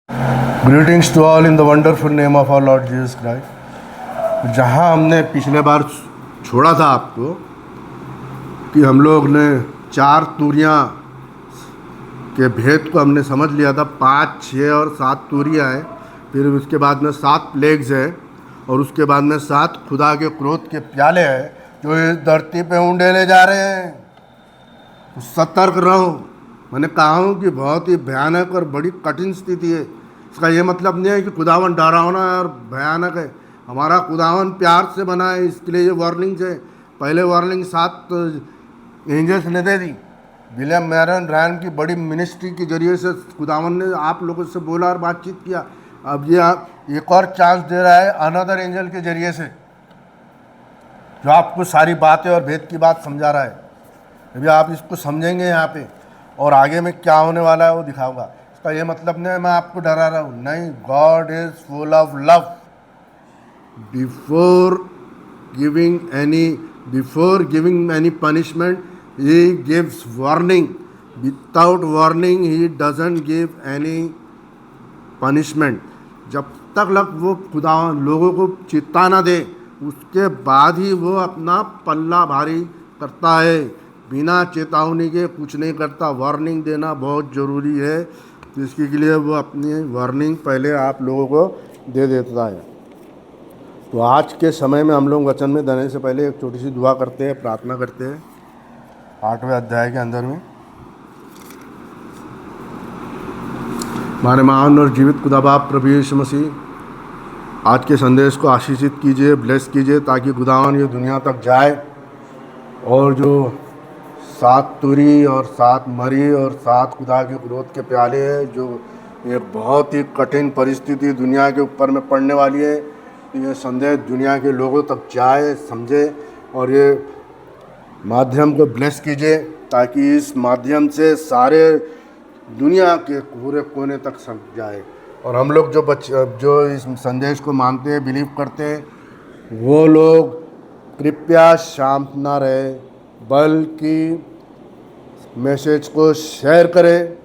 Greetings to all in the wonderful name of our Lord Jesus Christ. जहाँ हमने पिछले बार छोड़ा था आपको कि हम लोग ने 4 तूरियाँ के भेद को हमने समझ लिया था। 5, 6 और 7 तूरियाँ हैं, फिर उसके बाद में 7 प्लेग्स हैं, और उसके बाद में 7 खुदा के क्रोध के प्याले हैं जो इस धरती पे उंडेले जा रहे हैं। तो सतर्क रहो। मैंने कहा हूँ कि बहुत ही भयानक और बड़ी कठिन स्थिति है। इसका ये मतलब नहीं है कि खुदावन डरावना है और भयानक है। हमारा खुदावन प्यार से बना है, इसके लिए ये वार्निंग्स है। पहले वार्निंग 7 एंजल्स ने दे दी। विलियम मैरन रैन की बड़ी मिनिस्ट्री के जरिए से खुदावन ने आप लोगों से बोला और बातचीत किया। अब ये एक और चांस दे रहा है अनदर एंजल के जरिए से, जो आपको सारी बातें और भेद की बात समझा रहा है। अभी आप इसको समझेंगे यहाँ पे, और आगे में क्या होने वाला है वो दिखाऊंगा। इसका ये मतलब नहीं मैं आपको डरा रहा हूँ, नहीं। God is full of love. Before giving any punishment he gives warning. Without warning he doesn't give any punishment. जब तक वो खुदा लोगों को चित्ता ना दे, उसके बाद ही वो अपना पल्ला भारी करता है। बिना चेतावनी के कुछ नहीं करता। वार्निंग देना बहुत ज़रूरी है, तो इसके लिए वो अपनी वार्निंग पहले आप लोगों को दे देता है। तो आज के समय में हम लोग वचन में देने से पहले एक छोटी सी दुआ करते हैं, प्रार्थना करते हैं 8वें अध्याय के अंदर में। हमारे महान और जीवित खुदा बाप प्रभु यीशु मसीह, आज के संदेश को आशीषित कीजिए, ब्लेस कीजिए, ताकि खुदावन ये दुनिया तक जाए, और जो 7 तुरी और 7 मरी और 7 खुदा के क्रोध के प्याले हैं, जो एक बहुत ही कठिन परिस्थिति दुनिया के ऊपर में पड़ने वाली है, ये संदेश दुनिया के लोगों तक जाए, समझे, और ये माध्यम को ब्लेस कीजिए, ताकि इस माध्यम से सारे दुनिया के पूरे कोने तक समझ जाए। और हम लोग जो इस संदेश को मानते हैं, बिलीव करते हैं, वो लोग कृपया शांत ना रहे, बल्कि मैसेज को शेयर करें,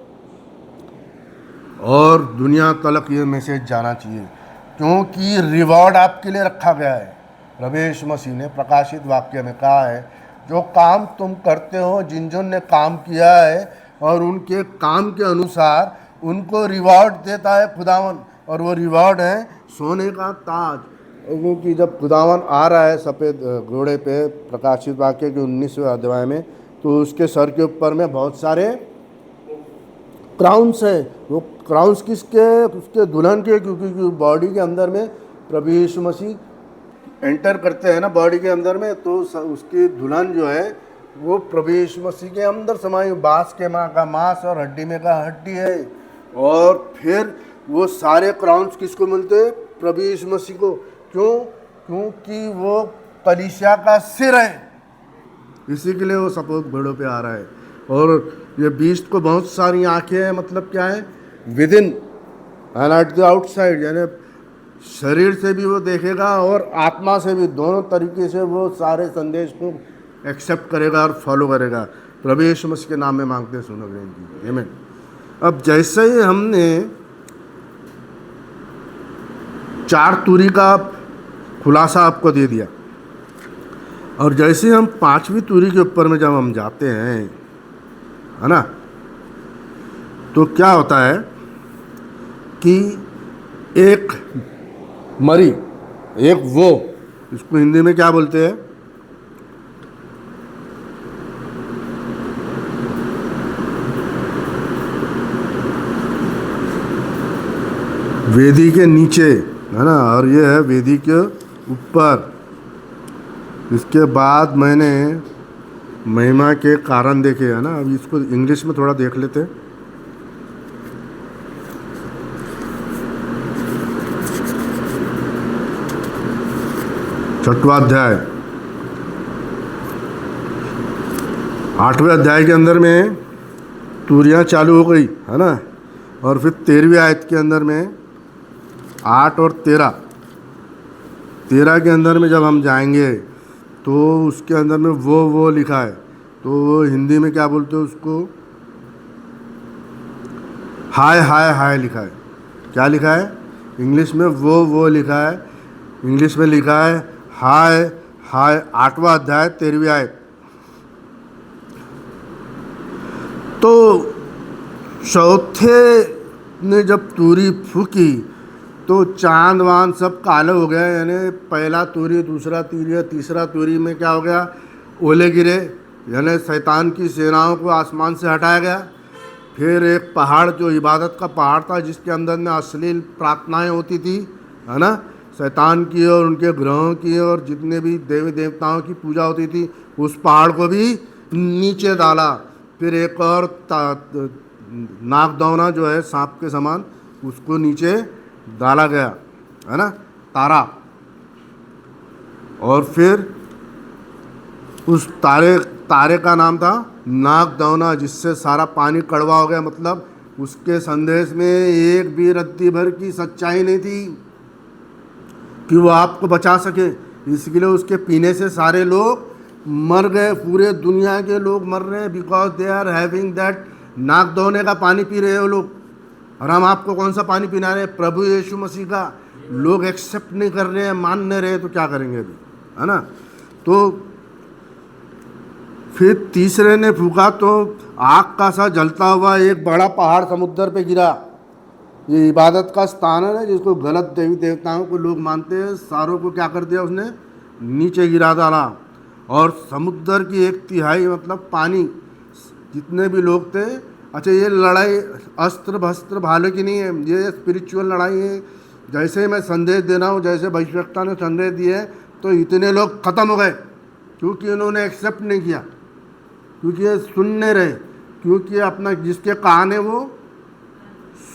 और दुनिया तक ये मैसेज जाना चाहिए, क्योंकि रिवॉर्ड आपके लिए रखा गया है। प्रभु यीशु मसीह ने प्रकाशित वाक्य में कहा है, जो काम तुम करते हो, जिन जिन ने काम किया है और उनके काम के अनुसार उनको रिवॉर्ड देता है खुदावन, और वो रिवॉर्ड है सोने का ताज। क्योंकि जब खुदावन आ रहा है सफ़ेद घोड़े पे, प्रकाशित वाक्य के 19वें अध्याय में, तो उसके सर के ऊपर में बहुत सारे क्राउन्स है। वो क्राउन्स किसके? उसके दुल्हन के, क्योंकि बॉडी के अंदर में प्रभु यीशु मसीह एंटर करते हैं ना बॉडी के अंदर में, तो उसकी दुल्हन जो है वो प्रभु यीशु मसीह के अंदर समाई, बांस के माँ का मांस और हड्डी में का हड्डी है। और फिर वो सारे क्राउन्स किसको मिलते हैं? प्रभु यीशु मसीह को। क्यों? क्योंकि वो कलीसिया का सिर है, इसी के लिए वो सफ़ेद घोड़ों पे आ रहा है। और ये बीस्ट को बहुत सारी आंखें हैं, मतलब क्या है? With in and at the outside, यानी शरीर से भी वो देखेगा और आत्मा से भी, दोनों तरीके से वो सारे संदेश को एक्सेप्ट करेगा और फॉलो करेगा। प्रभु यीशु मसीह के नाम में मांगते हैं, सुनो जी, आमीन। अब जैसे ही हमने 4 तुरी का खुलासा आपको दे दिया, और जैसे हम 5वीं तुरी के ऊपर में जब हम जाते हैं, है ना, तो क्या होता है कि एक मरी, एक वो, इसको हिंदी में क्या बोलते हैं? वेदी के नीचे, है ना, और ये है वेदी के ऊपर। इसके बाद मैंने महिमा के कारण देखे, है ना। अभी इसको इंग्लिश में थोड़ा देख लेते हैं। छठवां अध्याय, 8वें अध्याय के अंदर में तुरियाँ चालू हो गई, है ना। और फिर 13वीं आयत के अंदर में 8 और 13 के अंदर में जब हम जाएंगे, तो उसके अंदर में वो लिखा है। तो वो हिंदी में क्या बोलते हैं उसको? हाय हाय हाय लिखा है। क्या लिखा है इंग्लिश में, वो लिखा है, इंग्लिश में लिखा है हाय हाय, 8वां अध्याय 13वीं आयत। तो चौथे ने जब तूरी फूकी तो चांद वांद सब काले हो गए, यानी पहला तूरी, दूसरा तूरी, तीसरा तूरी में क्या हो गया, ओले गिरे, यानी शैतान की सेनाओं को आसमान से हटाया गया। फिर एक पहाड़ जो इबादत का पहाड़ था, जिसके अंदर में अश्लील प्रार्थनाएं होती थी, है ना, शैतान की और उनके ग्रहों की और जितने भी देवी देवताओं की पूजा होती थी, उस पहाड़ को भी नीचे डाला। फिर एक और नागदौना जो है सांप के समान, उसको नीचे डाला गया, है ना, तारा। और फिर उस तारे का नाम था नागदौना, जिससे सारा पानी कड़वा हो गया। मतलब उसके संदेश में एक भी रत्ती भर की सच्चाई नहीं थी कि वो आपको बचा सके, इसलिए उसके पीने से सारे लोग मर गए, पूरे दुनिया के लोग मर रहे हैं, because they are having that, नागदौने का पानी पी रहे हो लोग। और हम आपको कौन सा पानी पिला रहे हैं, प्रभु यीशु मसीह का। लोग एक्सेप्ट नहीं कर रहे हैं, मान नहीं रहे, तो क्या करेंगे अभी, है ना। तो फिर तीसरे ने फूका तो आग का सा जलता हुआ एक बड़ा पहाड़ समुद्र पे गिरा। ये इबादत का स्थान है ना, जिसको गलत देवी देवताओं को लोग मानते हैं, सारों को क्या कर दिया उसने, नीचे गिरा डाला। और समुद्र की 1/3 मतलब पानी, जितने भी लोग थे। अच्छा, ये लड़ाई अस्त्र भस्त्र भाले की नहीं है, ये स्पिरिचुअल लड़ाई है। जैसे मैं संदेश दे रहा हूँ, जैसे भविष्यवक्ता ने संदेश दिए, तो इतने लोग ख़त्म हो गए, क्योंकि उन्होंने एक्सेप्ट नहीं किया, क्योंकि ये सुन नहीं रहे, क्योंकि अपना जिसके कान है वो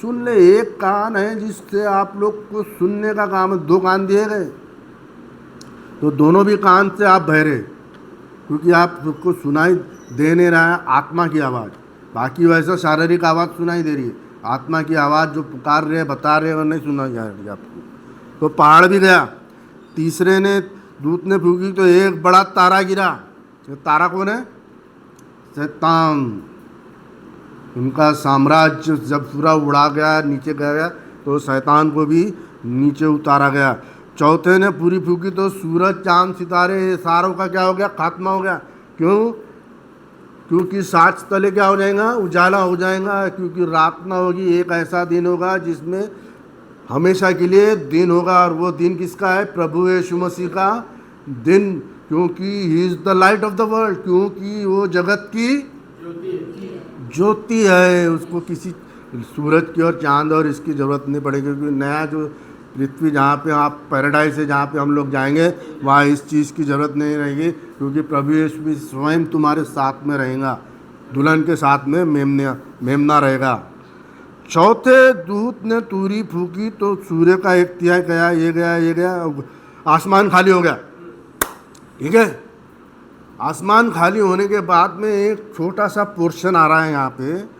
सुन ले। एक कान है जिससे आप लोग को सुनने का काम है, 2 कान दिए गए, तो दोनों भी कान से आप बहरे, क्योंकि आप सबको सुनाई दे नहीं रहा है आत्मा की आवाज़। बाकी वैसा शारीरिक आवाज़ सुनाई दे रही है, आत्मा की आवाज़ जो पुकार रहे बता रहे और नहीं सुनाई जा रही आपको। तो पहाड़ भी गया। तीसरे ने दूत ने फूकी तो एक बड़ा तारा गिरा। तो तारा कौन है, शैतान। उनका साम्राज्य जब पूरा उड़ा गया, नीचे गया, तो शैतान को भी नीचे उतारा गया। चौथे ने पूरी फूकी तो सूरज चांद सितारे सारों का क्या हो गया, खात्मा हो गया। क्यों, क्योंकि 7 तले क्या हो जाएगा, उजाला हो जाएगा, क्योंकि रात ना होगी। एक ऐसा दिन होगा जिसमें हमेशा के लिए दिन होगा, और वो दिन किसका है, प्रभु यीशु मसीह का दिन, क्योंकि he is the light of the world, क्योंकि वो जगत की ज्योति है। उसको किसी सूरज की और चांद और इसकी ज़रूरत नहीं पड़ेगी, क्योंकि नया जो पृथ्वी जहाँ पे आप पैराडाइज है, जहाँ पे हम लोग जाएंगे, वहाँ इस चीज़ की ज़रूरत नहीं रहेगी, क्योंकि प्रभु यीशु भी स्वयं तुम्हारे साथ में रहेगा, दुल्हन के साथ में मेमना रहेगा। चौथे दूत ने तूरी फूकी तो सूर्य का 1/3 गया, ये गया, ये गया, आसमान खाली हो गया। ठीक है, आसमान खाली होने के बाद में एक छोटा सा पोर्शन आ रहा है यहाँ पे।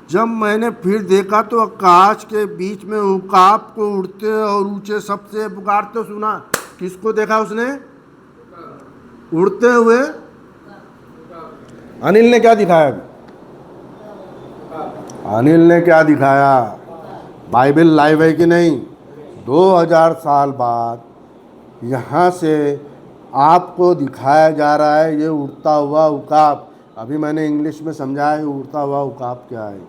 जब मैंने फिर देखा तो आकाश के बीच में उकाब को उड़ते और ऊंचे सबसे पुकारते सुना। किसको देखा उसने, उड़ते हुए। अनिल ने क्या दिखाया अभी, अनिल ने क्या दिखाया, बाइबल लाइव है कि नहीं। 2000 साल बाद यहाँ से आपको दिखाया जा रहा है ये उड़ता हुआ उकाब। अभी मैंने इंग्लिश में समझाया है उड़ता हुआ उकाब क्या है।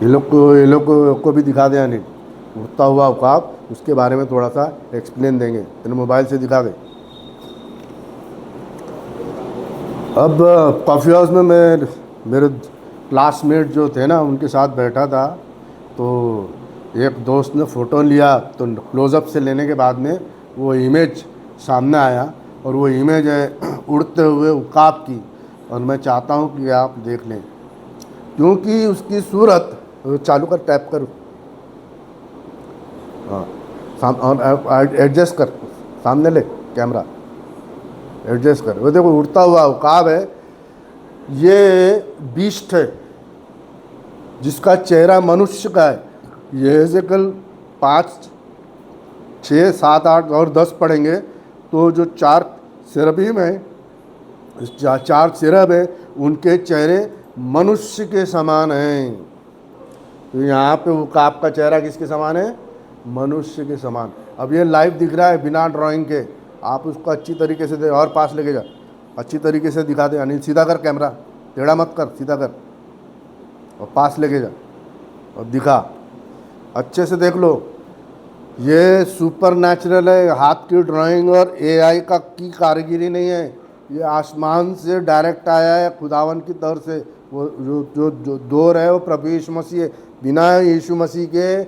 ये लोग को भी दिखा दें अनिल, उड़ता हुआ उकाब, उसके बारे में थोड़ा सा एक्सप्लेन देंगे। तेरे मोबाइल से दिखा दे। अब कॉफ़ी हाउस में मैं मेरे क्लासमेट जो थे ना, उनके साथ बैठा था, तो एक दोस्त ने फ़ोटो लिया, तो क्लोज़अप से लेने के बाद में वो इमेज सामने आया, और वो इमेज है उड़ते हुए उकाब की। और मैं चाहता हूँ कि आप देख लें, क्योंकि उसकी सूरत, चालू कर, टैप कर, हाँ एडजस्ट कर, सामने ले कैमरा, एडजस्ट कर। वो देखो उड़ता हुआ उकाब है, ये बीस्ट है जिसका चेहरा मनुष्य का है। ये हेज़ेकिएल 5, 6, 7, 8 और 10 पढ़ेंगे तो जो 4 सेराफिम है, 4 सेराफ है, उनके चेहरे मनुष्य के समान हैं। तो यहाँ पे उकाब का चेहरा किसके समान है? मनुष्य के समान। अब ये लाइव दिख रहा है बिना ड्राइंग के, आप उसको अच्छी तरीके से दे और पास लेके जा, अच्छी तरीके से दिखा दे। अनिल सीधा कर कैमरा, टेढ़ा मत कर, सीधा कर और पास लेके जा और दिखा, अच्छे से देख लो। ये सुपर नेचुरल है, हाथ की ड्राइंग और एआई का की कारीगरी नहीं है, ये आसमान से डायरेक्ट आया है खुदावन की तरफ से। वो जो दौर है वो प्रभु यीशु मसीह है। बिना यीशु मसीह के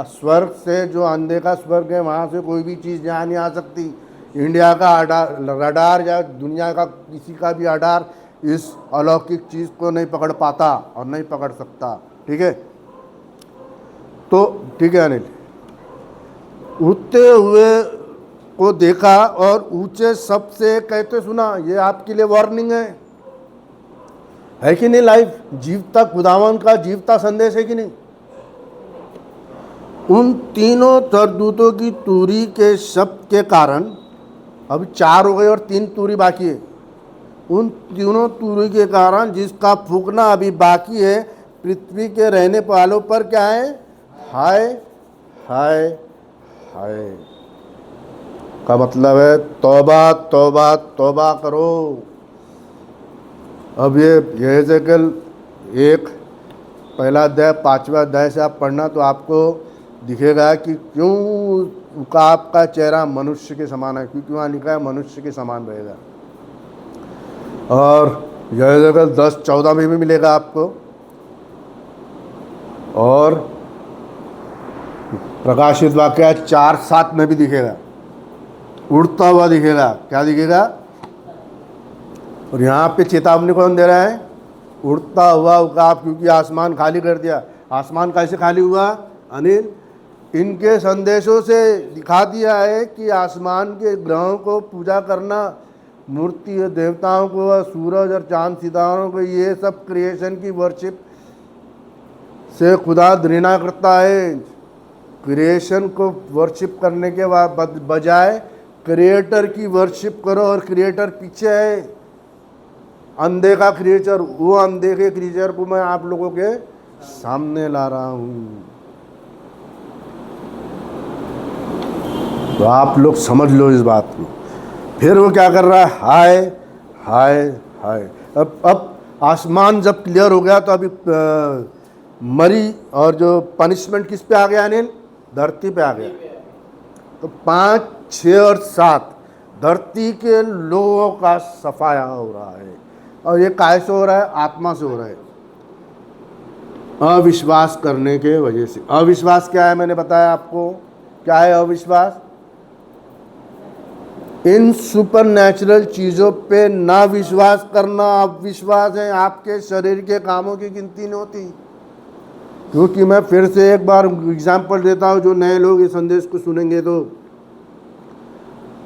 स्वर्ग से, जो अंधे का स्वर्ग है, वहाँ से कोई भी चीज़ यहाँ नहीं आ सकती। इंडिया का रडार या दुनिया का किसी का भी रडार इस अलौकिक चीज़ को नहीं पकड़ पाता और नहीं पकड़ सकता। ठीक है, तो ठीक है अनिल, उठते हुए को देखा और ऊंचे सबसे कहते सुना। ये आपके लिए वार्निंग है कि नहीं? लाइव जीवता खुदावन का जीवता संदेश है कि नहीं? उन तीनों सरदूतों की तूरी के शब्द के कारण, अब 4 हो गए और 3 तूरी बाकी है। उन तीनों तूरी के कारण जिसका फूकना अभी बाकी है, पृथ्वी के रहने वालों पर क्या है? हाय हाय हाय का मतलब है तौबा तौबा तौबा करो। अब ये यहेजकेल 1 पहला अध्याय 5वां अध्याय से आप पढ़ना तो आपको दिखेगा कि क्यों उकाब का चेहरा मनुष्य के समान है, क्योंकि वहाँ लिखा है मनुष्य के समान रहेगा। और यहेजकेल 10-14 में भी मिलेगा आपको, और प्रकाशित वाक्य 4-7 में भी दिखेगा, उड़ता हुआ दिखेगा। क्या दिखेगा? और यहाँ पे चेतावनी कौन दे रहा है? उड़ता हुआ उकाब, क्योंकि आसमान खाली कर दिया। आसमान कैसे खाली हुआ अनिल? इनके संदेशों से दिखा दिया है कि आसमान के ग्रहों को पूजा करना, मूर्ति देवताओं को, सूरज और चांद सितारों को, ये सब क्रिएशन की वर्शिप से खुदा घृणा करता है। क्रिएशन को वर्शिप करने के बजाय क्रिएटर की वर्शिप करो, और क्रिएटर पीछे है, अंधे का क्रिएचर। वो अंधे के क्रिएचर को मैं आप लोगों के सामने ला रहा हूँ, तो आप लोग समझ लो इस बात को। फिर वो क्या कर रहा है? हाय हाय हाय। अब आसमान जब क्लियर हो गया तो अभी मरी और जो पनिशमेंट किस पे आ गया अनिल? धरती पे आ गया। तो 5, 6 और 7 धरती के लोगों का सफाया हो रहा है। और ये कैसे हो रहा है? आत्मा से हो रहा है, अविश्वास करने के वजह से। अविश्वास क्या है? मैंने बताया आपको क्या है अविश्वास। इन सुपर नेचुरल चीज़ों पे ना विश्वास करना अविश्वास है। आपके शरीर के कामों की गिनती नहीं होती। क्योंकि मैं फिर से एक बार एग्जाम्पल देता हूँ, जो नए लोग इस संदेश को सुनेंगे तो।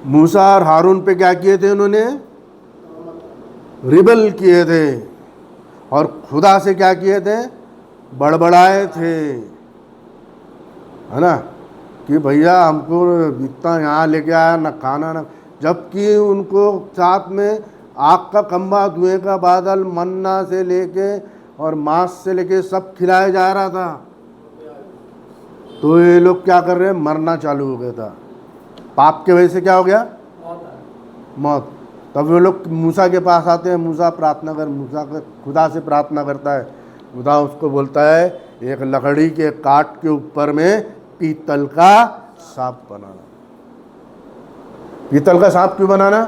मूसा और हारून पे क्या किए थे उन्होंने? रिबल किए थे। और खुदा से क्या किए थे? बड़बड़ाए थे, है ना, कि भैया हमको इतना यहाँ लेके आया, ना खाना ना। जबकि उनको साथ में आग का खंभा, धुएं का बादल, मन्ना से लेके और मांस से लेके सब खिलाया जा रहा था। तो ये लोग क्या कर रहे हैं? मरना चालू हो गया था। पाप के वजह से क्या हो गया? मौत। तब वो लोग मूसा के पास आते हैं, मूसा प्रार्थना कर, मूसा खुदा से प्रार्थना करता है। खुदा उसको बोलता है एक लकड़ी के काट के ऊपर में पीतल का सांप बनाना। पीतल का सांप क्यों बनाना?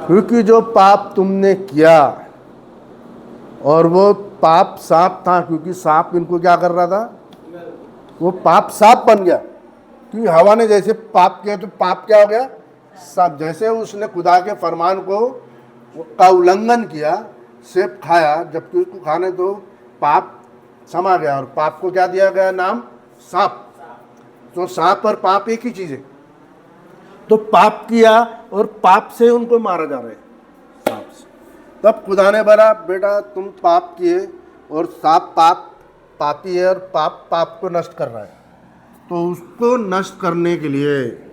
क्योंकि जो पाप तुमने किया, और वो पाप सांप था, क्योंकि सांप इनको क्या कर रहा था? वो पाप सांप बन गया। क्योंकि हवा ने जैसे पाप किया तो पाप क्या हो गया? सांप। जैसे उसने खुदा के फरमान को का उल्लंघन किया, सेब खाया, जबकि उसको खाने तो पाप समा गया, और पाप को क्या दिया गया नाम? सांप। तो सांप और पाप एक ही चीज है। तो पाप किया और पाप से उनको मारा जा रहा है, सांप से। तब खुदा ने बोला बेटा तुम पाप किए, और सांप पापी है, और पाप को नष्ट कर रहा है। तो उसको नष्ट करने के लिए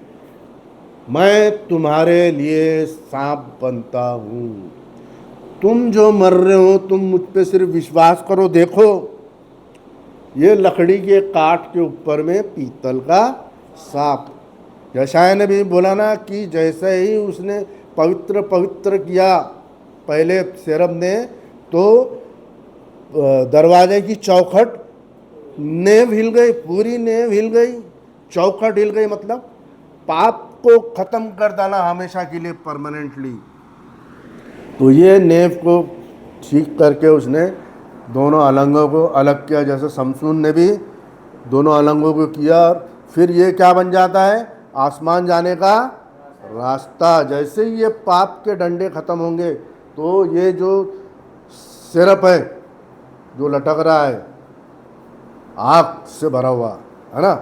मैं तुम्हारे लिए सांप बनता हूँ। तुम जो मर रहे हो, तुम मुझ पे सिर्फ विश्वास करो। देखो ये लकड़ी के काठ के ऊपर में पीतल का सांप। यशायाह ने भी बोला ना कि जैसे ही उसने पवित्र पवित्र किया पहले सेरब ने, तो दरवाजे की चौखट नेव हिल गई, पूरी नेव हिल गई, चौखट हिल गई, मतलब पाप को खत्म कर डाला हमेशा के लिए, परमानेंटली। तो ये नेव को ठीक करके उसने दोनों अलंगों को अलग किया, जैसे शमसून ने भी दोनों अलंगों को किया। फिर ये क्या बन जाता है, आसमान जाने का रास्ता। जैसे ही ये पाप के डंडे खत्म होंगे तो ये जो सिरप है जो लटक रहा है आग से भरा हुआ है ना,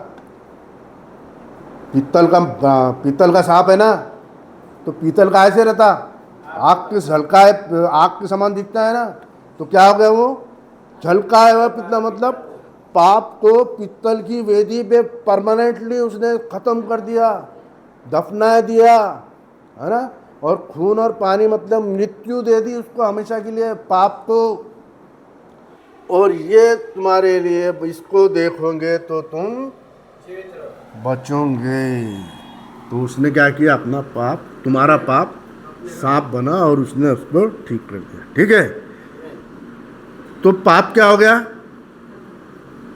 पीतल का सांप है ना, तो पीतल का ऐसे रहता, आग के झलका है, आग के समान दिखता है ना, तो क्या हो गया, वो झलका है वह पीतल, मतलब पाप को पीतल की वेदी पे परमानेंटली उसने खत्म कर दिया, दफना दिया, है ना। और खून और पानी मतलब मृत्यु दे दी उसको हमेशा के लिए, पाप को। और ये तुम्हारे लिए, इसको देखोगे तो तुम बचोगे। तो उसने क्या किया, अपना पाप, तुम्हारा पाप सांप बना और उसने उसको ठीक कर दिया। ठीक है, तो पाप क्या हो गया,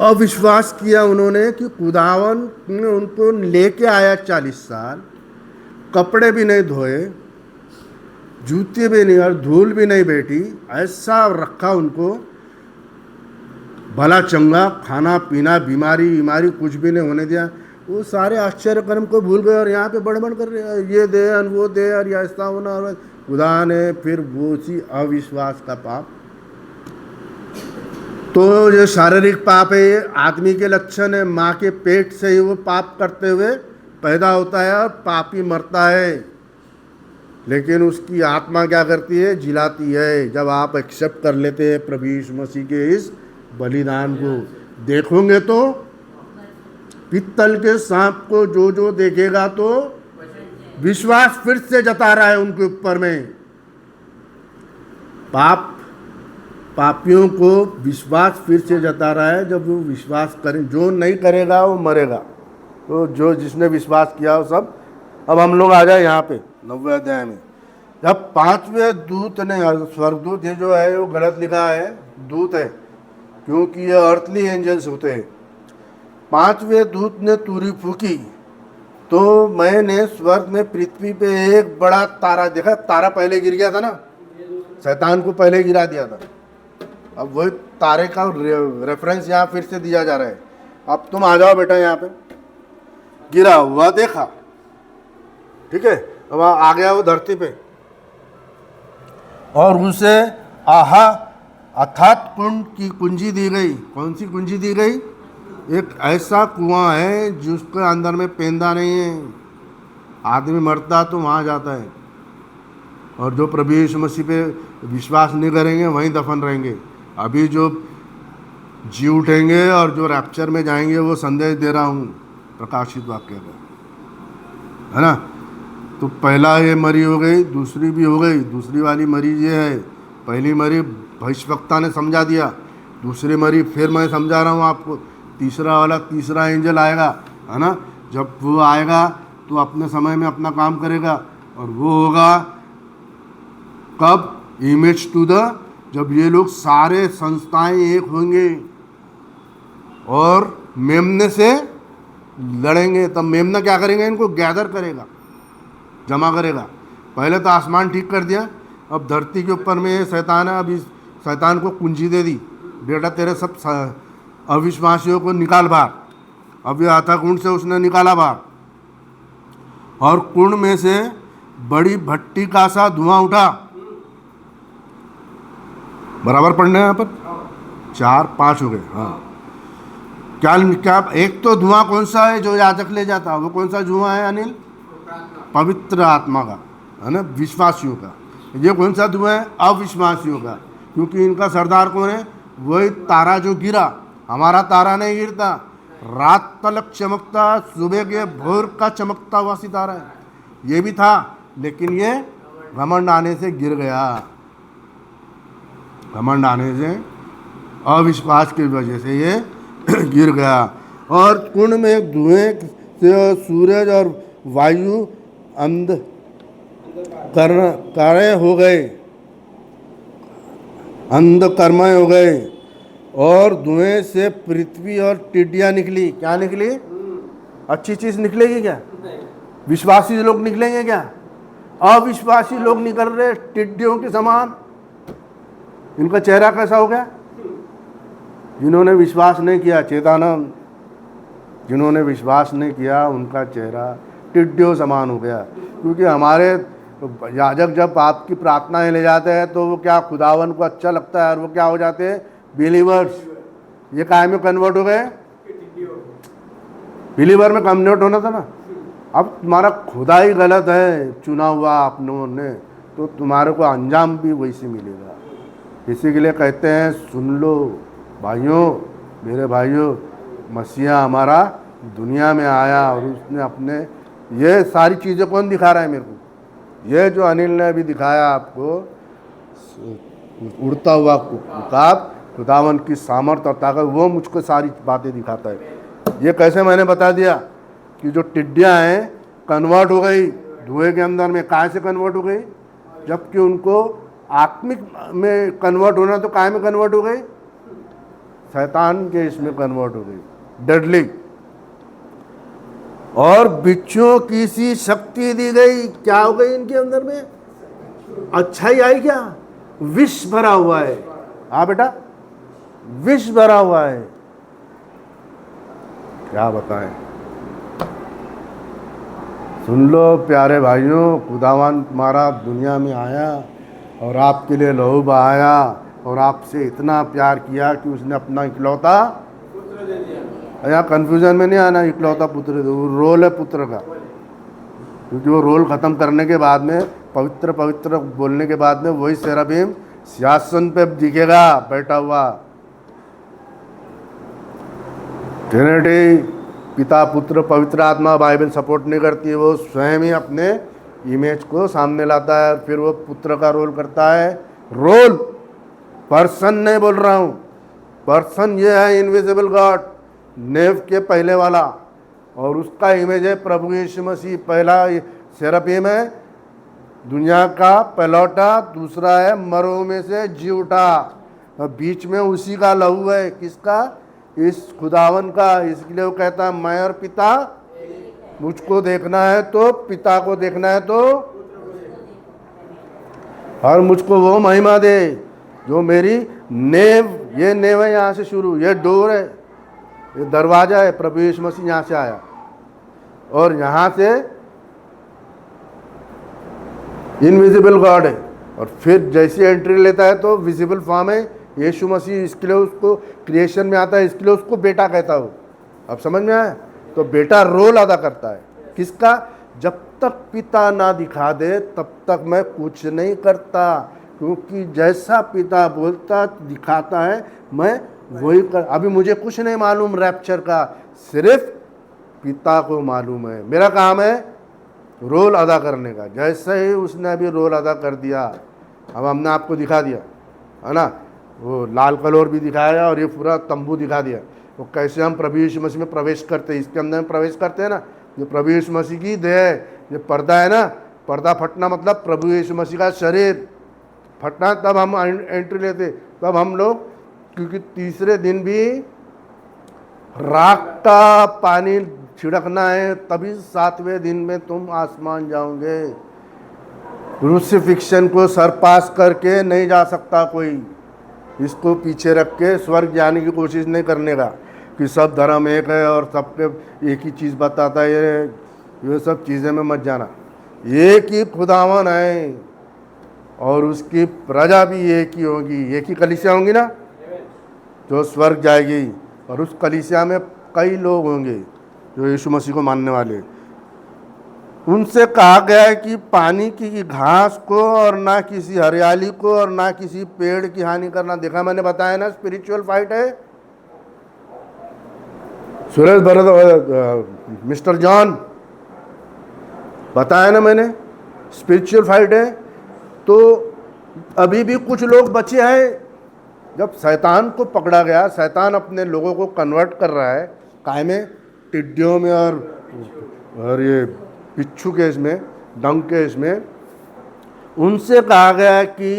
अविश्वास किया उन्होंने कि खुदावन ने उनको लेके आया 40 साल, कपड़े भी नहीं धोए, जूते भी नहीं और धूल भी नहीं बैठी, ऐसा रखा उनको, भला चंगा, खाना पीना, बीमारी कुछ भी नहीं होने दिया। वो सारे आश्चर्य कर्म को भूल गए और यहाँ पे बड़बड़ कर रहे हैं, ये दे और वो दे और ऐसा होना, और खुदा ने फिर वो उसी अविश्वास का पाप। तो जो शारीरिक पाप है ये आदमी के लक्षण है, माँ के पेट से ही वो पाप करते हुए पैदा होता है और पापी मरता है। लेकिन उसकी आत्मा क्या करती है, जिलाती है। जब आप एक्सेप्ट कर लेते हैं प्रभु यीशु मसीह के इस बलिदान को, देखोगे तो पित्तल के सांप को जो जो देखेगा तो विश्वास फिर से जता रहा है उनके ऊपर में। पापियों को विश्वास फिर से जता रहा है। जब वो विश्वास करें, जो नहीं करेगा वो मरेगा। तो जो जिसने विश्वास किया वो सब। अब हम लोग आ जाए यहाँ पे 9वें अध्याय में। जब 5वें दूत ने, स्वर्गदूत ये जो है वो गलत लिखा है, दूत है, क्योंकि ये अर्थली एंजल्स होते हैं। 5वें दूत ने तुरी फूकी तो मैंने स्वर्ग में पृथ्वी पे एक बड़ा तारा देखा। तारा पहले गिर गया था ना, शैतान को पहले गिरा दिया था। अब वही तारे का रेफरेंस यहाँ फिर से दिया जा रहा है। अब तुम आ जाओ बेटा, यहाँ पे गिरा हुआ देखा, ठीक है। अब आ गया वो धरती पे और उसे आहा अर्थात कुंड की कुंजी दी गई। कौन सी कुंजी दी गई? एक ऐसा कुआं है जिसके अंदर में पेंदा नहीं है, आदमी मरता तो वहाँ जाता है। और जो प्रभु यीशु मसीह पे विश्वास नहीं करेंगे वहीं दफन रहेंगे। अभी जो जी उठेंगे और जो रैप्चर में जाएंगे वो संदेश दे रहा हूँ प्रकाशित वाक्य का, है ना। तो पहला ये मरी हो गई, दूसरी भी हो गई। दूसरी वाली मरी ये है, पहली मरी भविष्यवक्ता ने समझा दिया, दूसरी मरी फिर मैं समझा रहा हूँ आपको। तीसरा एंजल आएगा, है ना। जब वो आएगा तो अपने समय में अपना काम करेगा और वो होगा कब? इमेज टू द, जब ये लोग सारे संस्थाएं एक होंगे और मेमने से लड़ेंगे। तब मेमना क्या करेंगे? इनको गैदर करेगा, जमा करेगा। पहले तो आसमान ठीक कर दिया, अब धरती के ऊपर में शैतान है। अब इस शैतान को कुंजी दे दी, बेटा तेरे सब अविश्वासियों को निकाल बाहर। अब ये आता कुंड से उसने निकाला बाहर और कुंड में से बड़ी भट्टी का सा धुआं उठा। बराबर पढ़ना है यहाँ पर, 4-5 हो गए। हाँ, क्या एक तो धुआं कौन सा है जो याजक ले जाता, वो कौन सा धुआं है अनिल? पवित्र आत्मा का, है ना, विश्वासियों का। ये कौन सा धुआं है? अविश्वासियों का, क्योंकि इनका सरदार कौन है? वही तारा जो गिरा। हमारा तारा नहीं गिरता, रात तलक चमकता, सुबह के भोर का चमकता हुआ सितारा है। ये भी था, लेकिन ये घमंड आने से गिर गया। घमंड आने से, अविश्वास की वजह से ये गिर गया, और कुंड में धुएं से सूरज और वायु अंधकारमय हो गए, अंधकारमय हो गए, और धुएं से पृथ्वी और टिड्डियां निकली। क्या निकली? अच्छी चीज निकलेगी क्या? विश्वासी लोग निकलेंगे क्या? अविश्वासी लोग निकल रहे टिड्डियों के समान। इनका चेहरा कैसा हो गया? जिन्होंने विश्वास नहीं किया, चेतानंद, जिन्होंने विश्वास नहीं किया उनका चेहरा टिड्डियों समान हो गया। क्योंकि हमारे याजक जब आपकी प्रार्थनाएं ले जाते हैं तो वो क्या खुदावन को अच्छा लगता है, और वो क्या हो जाते हैं? बिलीवर्स। ये काय में कन्वर्ट हो गए? बिलीवर में कन्वर्ट होना था ना। अब तुम्हारा खुदा ही गलत है, चुना हुआ आप लोगों ने, तो तुम्हारे को अंजाम भी वैसे मिलेगा। इसी के लिए कहते हैं, सुन लो भाइयों, मेरे भाइयों, मसीहा हमारा दुनिया में आया और उसने अपने, ये सारी चीज़ें कौन दिखा रहा है मेरे को? ये जो अनिल ने अभी दिखाया आपको, उड़ता हुआ उकाब, खुदावन की सामर्थ्य और ताकत, वो मुझको सारी बातें दिखाता है। ये कैसे मैंने बता दिया कि जो टिड्डियाँ हैं कन्वर्ट हो गई धुएं के अंदर में। काय से कन्वर्ट हो गई? जबकि उनको आत्मिक में कन्वर्ट होना, तो काय में कन्वर्ट हो गई? शैतान के इसमें कन्वर्ट हो गई, डेडली। और बिच्छुओं की सी शक्ति दी गई। क्या हो गई इनके अंदर में? अच्छाई आई क्या? विष भरा हुआ है। हाँ बेटा, विष भरा हुआ है। क्या बताएं? सुन लो प्यारे भाइयों, खुदावन तुम्हारा दुनिया में आया और आपके लिए लहू बहाया और आपसे इतना प्यार किया कि उसने अपना इकलौता पुत्र दे दिया। यहाँ कन्फ्यूजन में नहीं आना, इकलौता पुत्र, वो रोल है पुत्र का। क्योंकि वो रोल ख़त्म करने के बाद में, पवित्र पवित्र बोलने के बाद में, वही सेराफीम सिंहासन पे दिखेगा बैठा हुआ। ट्रिनिटी, पिता पुत्र पवित्र आत्मा, बाइबल सपोर्ट नहीं करती है, वो स्वयं ही अपने इमेज को सामने लाता है, फिर वो पुत्र का रोल करता है। रोल, पर्सन नहीं बोल रहा हूँ, पर्सन ये है इनविजिबल गॉड, नेव के पहले वाला, और उसका इमेज है प्रभु यीशु मसीह। पहला सेराफीम है दुनिया का पहलौटा, दूसरा है मरों में से जी उठा, और बीच में उसी का लहू है। किसका? इस खुदावन का। इसलिए वो कहता है, मैं और पिता, मुझको देखना है तो पिता को देखना है तो, और मुझको वो महिमा दे जो मेरी नेव, ये नेव है, यहाँ से शुरू, ये डोर है, ये दरवाजा है। प्रभु यीशु मसीह यहाँ से आया और यहाँ से इनविजिबल गॉड है, और फिर जैसी एंट्री लेता है तो विजिबल फॉर्म है यीशु मसीह। इसके लिए उसको क्रिएशन में आता है, इसके लिए उसको बेटा कहता हो। अब समझ में आया? तो बेटा रोल अदा करता है। किसका? जब तक पिता ना दिखा दे तब तक मैं कुछ नहीं करता, क्योंकि जैसा पिता बोलता दिखाता है मैं वही कर। अभी मुझे कुछ नहीं मालूम रैप्चर का, सिर्फ पिता को मालूम है। मेरा काम है रोल अदा करने का। जैसे ही उसने अभी रोल अदा कर दिया, अब हमने आपको दिखा दिया है ना, वो लाल कलर भी दिखाया और ये पूरा तंबू दिखा दिया। वो कैसे हम प्रभु यीशु मसीह में प्रवेश करते हैं, इसके अंदर में प्रवेश करते हैं ना, ये प्रभु यीशु मसीह की देह है। ये पर्दा है ना, पर्दा फटना मतलब प्रभु यीशु मसीह का शरीर फटना, तब हम एंट्री लेते। तब हम लोग, क्योंकि तीसरे दिन भी राख का पानी छिड़कना है, तभी 7वें दिन में तुम आसमान जाओगे। क्रूसिफिक्शन को सरपास करके नहीं जा सकता कोई। इसको पीछे रख के स्वर्ग जाने की कोशिश नहीं करने का कि सब धर्म एक है और सबके एक ही चीज़ बताता है, ये सब चीज़ें में मत जाना। एक ही खुदावन है और उसकी प्रजा भी एक ही होगी, एक ही कलीसिया होंगी ना जो स्वर्ग जाएगी, और उस कलीसिया में कई लोग होंगे जो यीशु मसीह को मानने वाले। उनसे कहा गया है कि पानी की घास को और ना किसी हरियाली को और ना किसी पेड़ की हानि करना। देखा मैंने बताया ना, स्पिरिचुअल फाइट है। सुरेश भरत, मिस्टर जॉन, बताया ना मैंने, स्पिरिचुअल फाइट है। तो अभी भी कुछ लोग बचे हैं, जब शैतान को पकड़ा गया, शैतान अपने लोगों को कन्वर्ट कर रहा है, काय में, टिड्डियों में और ये बिच्छू के इसमें, डंक के इसमें, उनसे कहा गया कि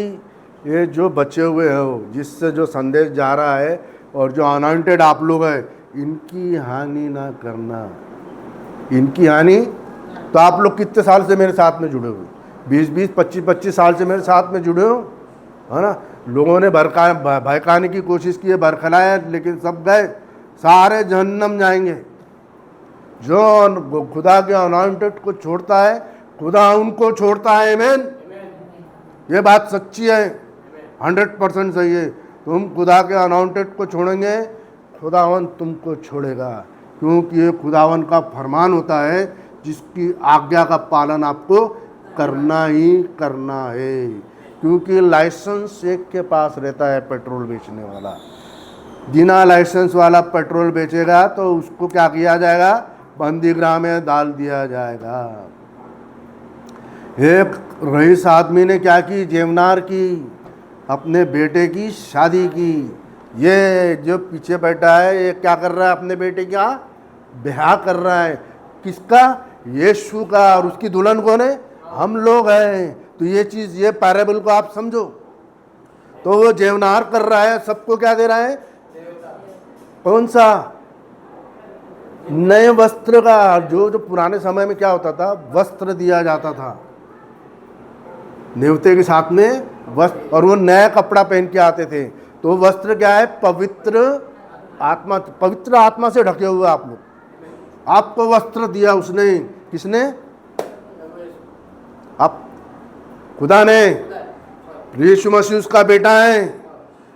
ये जो बचे हुए हो, जिससे जो संदेश जा रहा है और जो अनॉइंटेड आप लोग हैं, इनकी हानि ना करना, इनकी हानि। तो आप लोग कितने साल से मेरे साथ में जुड़े हुए? 20-20, 25-25 साल से मेरे साथ में जुड़े हो, है ना। लोगों ने भड़काने की कोशिश की है, बरखलाया, लेकिन सब गए, सारे जहन्नम जाएंगे। जो खुदा के अनॉइंटेड को छोड़ता है, खुदा उनको छोड़ता है। आमीन। ये बात सच्ची है, 100% सही है। तुम खुदा के अनॉइंटेड को छोड़ेंगे, खुदावन तुमको छोड़ेगा, क्योंकि ये खुदावन का फरमान होता है जिसकी आज्ञा का पालन आपको करना ही करना है। क्योंकि लाइसेंस एक के पास रहता है, पेट्रोल बेचने वाला। बिना लाइसेंस वाला पेट्रोल बेचेगा तो उसको क्या किया जाएगा? बंदीगृह में डाल दिया जाएगा। एक रईस आदमी ने क्या की? जेवनार की, अपने बेटे की शादी की। ये जो पीछे बैठा है, ये क्या कर रहा है? अपने बेटे का ब्याह कर रहा है। किसका? यीशु का। और उसकी दुल्हन कौन है? हम लोग हैं। तो ये चीज़, ये पैराबल को आप समझो। तो वो जेवनार कर रहा है, सबको क्या दे रहा है? कौन सा? नए वस्त्र का। जो पुराने समय में क्या होता था, वस्त्र दिया जाता था नेवते के साथ में वस्त्र, और वो नया कपड़ा पहन के आते थे। तो वस्त्र क्या है? पवित्र आत्मा। पवित्र आत्मा से ढके हुए आप लोग, आपको वस्त्र दिया उसने। किसने? आप, खुदा ने। यीशु मसीह उसका बेटा है।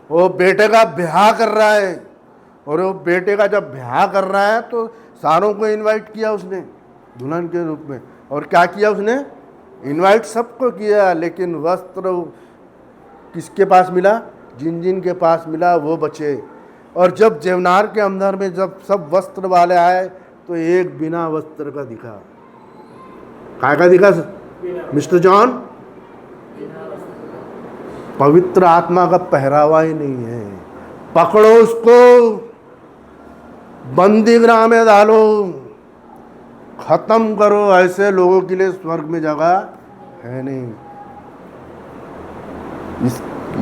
वो बेटे का ब्याह कर रहा है, और वो बेटे का जब ब्याह कर रहा है तो सारों को इनवाइट किया उसने दुल्हन के रूप में। और क्या किया उसने? इनवाइट सबको किया, लेकिन वस्त्र किसके पास मिला? जिन जिन के पास मिला वो बचे। और जब जेवनार के अंदर में जब सब वस्त्र वाले आए तो एक बिना वस्त्र का दिखा। काय का दिखा मिस्टर जॉन? पवित्र आत्मा का पहरावा ही नहीं है। पकड़ो उसको, बंदीगृह में डालो, खत्म करो। ऐसे लोगों के लिए स्वर्ग में जगह है नहीं।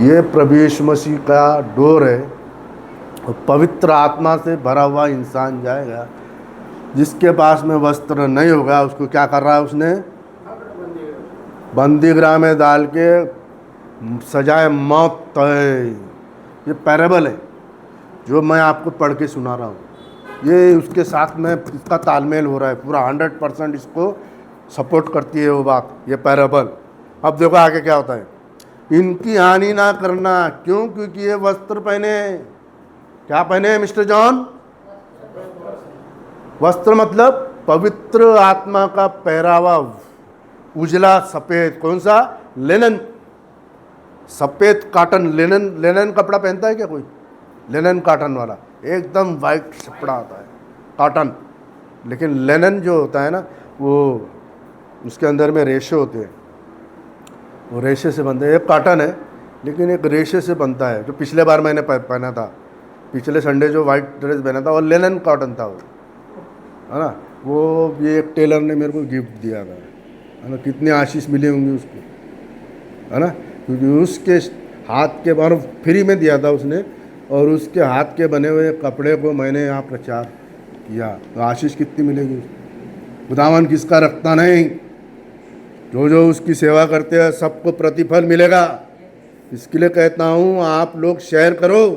ये प्रभु यीशु मसीह का डोर है, और पवित्र आत्मा से भरा हुआ इंसान जाएगा। जिसके पास में वस्त्र नहीं होगा, उसको क्या कर रहा है उसने? बंदीगृह में डाल के सजाए मौत तय। ये पैराबल है जो मैं आपको पढ़ के सुना रहा हूँ। ये उसके साथ में इसका तालमेल हो रहा है पूरा, 100% इसको सपोर्ट करती है वो बात, ये पैराबल। अब देखो आगे क्या होता है। इनकी हानि ना करना। क्यों? क्योंकि ये वस्त्र पहने। क्या पहने मिस्टर जॉन? वस्त्र मतलब पवित्र आत्मा का पहरावा, उजला सफेद। कौन सा? लेनन, सफेद काटन। लेनन कपड़ा पहनता है क्या कोई? लेनन काटन वाला, एकदम वाइट कपड़ा आता है, काटन। लेकिन लेनन जो होता है ना, वो उसके अंदर में रेशे होते हैं, वो रेशे से बनते हैं। एक काटन है, लेकिन एक रेशे से बनता है। जो पिछले बार मैंने पहना था, पिछले संडे जो वाइट ड्रेस पहना था, वो लेनन कॉटन था वो, है ना। वो भी एक टेलर ने मेरे को गिफ्ट दिया था, है ना। कितनी आशीष मिली होंगी उसको, है ना, क्योंकि उसके हाथ के बार फ्री में दिया था उसने, और उसके हाथ के बने हुए कपड़े को मैंने यहाँ प्रचार किया। तो आशीष कितनी मिलेगी उसको? खुदावन किसका रखता नहीं। जो जो उसकी सेवा करते हैं सबको प्रतिफल मिलेगा। इसके लिए कहता हूँ, आप लोग शेयर करो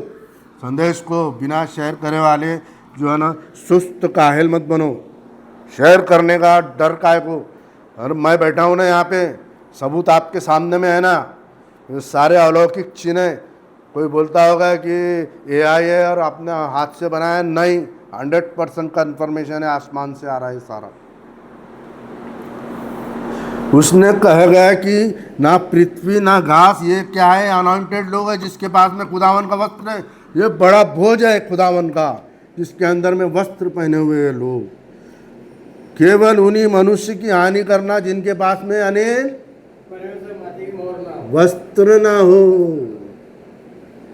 संदेश को। बिना शेयर करे वाले जो है ना, सुस्त काहिल मत बनो। शेयर करने का डर काय को? और मैं बैठा हूँ ना यहाँ पे, सबूत आपके सामने में है ना, ये सारे अलौकिक चिन्ह। कोई बोलता होगा कि AI है और अपने हाथ से बनाया, नहीं, 100% का इन्फॉर्मेशन है, आसमान से आ रहा है सारा। उसने कहा गया कि ना पृथ्वी ना घास, ये क्या है? अनॉइंटेड लोग है जिसके पास में खुदावन का वस्त्र है। ये बड़ा भोज है खुदावन का, जिसके अंदर में वस्त्र पहने हुए लोग। केवल उन्हीं मनुष्य की हानि करना जिनके पास में अनेक वस्त्र ना हो।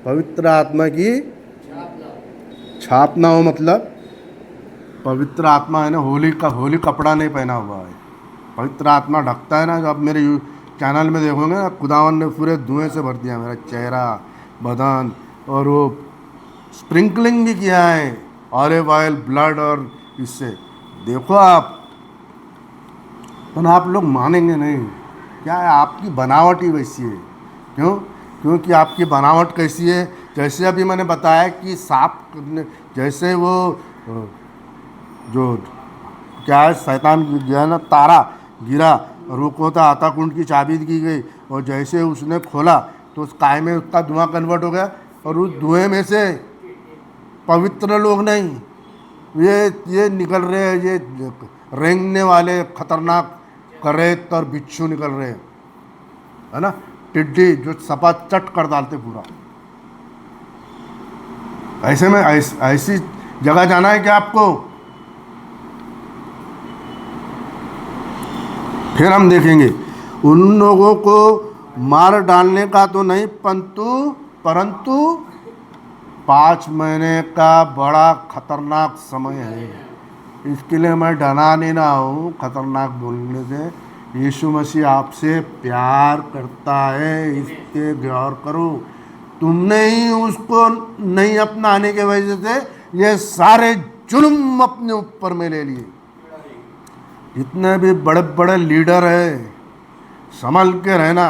पवित्र आत्मा की छाप ना हो, मतलब पवित्र आत्मा है ना, होली कपड़ा नहीं पहना हुआ है। पवित्र आत्मा ढकता है ना। जो आप मेरे चैनल में देखोगे ना, खुदावन ने पूरे धुएं से भर दिया मेरा चेहरा, बदन, और वो स्प्रिंकलिंग भी किया है ऑलिव ऑयल, ब्लड, और इससे देखो आप। पर आप लोग मानेंगे नहीं। क्या है, आपकी बनावट ही वैसी है। क्यों? क्योंकि आपकी बनावट कैसी है? जैसे अभी मैंने बताया कि सांप, जैसे वो जो क्या है, शैतान गया ना, तारा गिरा, रोको था, आता कुंड की चाबी की गई, और जैसे उसने खोला तो उस काय में उसका धुआं कन्वर्ट हो गया, और उस धुएं में से पवित्र लोग नहीं, ये निकल रहे हैं, ये रेंगने वाले खतरनाक करेत और बिच्छू निकल रहे हैं, है ना, टिड्डी जो सपा चट कर डालते पूरा। ऐसे में ऐसी जगह जाना है क्या आपको? फिर हम देखेंगे उन लोगों को मार डालने का तो नहीं, परंतु 5 महीने का बड़ा खतरनाक समय है। इसके लिए मैं डरा नहीं रहा हूँ खतरनाक बोलने से। यीशु मसीह आपसे प्यार करता है, इस पे गौर करो। तुमने ही उसको नहीं अपनाने के वजह से ये सारे जुल्म अपने ऊपर में ले लिए। जितने भी बड़े बड़े लीडर हैं, संभल के रहना,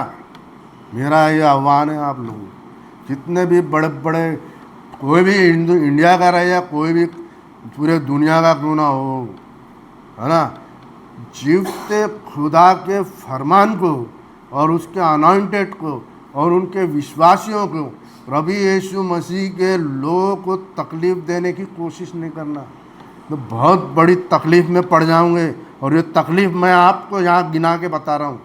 मेरा ये आह्वान है आप लोगों। जितने भी बड़े बड़े, कोई भी इंडिया का रहे या कोई भी पूरे दुनिया का क्यों ना हो, है ना, जीवते खुदा के फरमान को और उसके अनॉइंटेड को और उनके विश्वासियों को, प्रभु यीशु मसीह के लोगों को तकलीफ़ देने की कोशिश नहीं करना। तो बहुत बड़ी तकलीफ़ में पड़ जाऊंगे। और ये तकलीफ़ मैं आपको यहाँ गिना के बता रहा हूँ।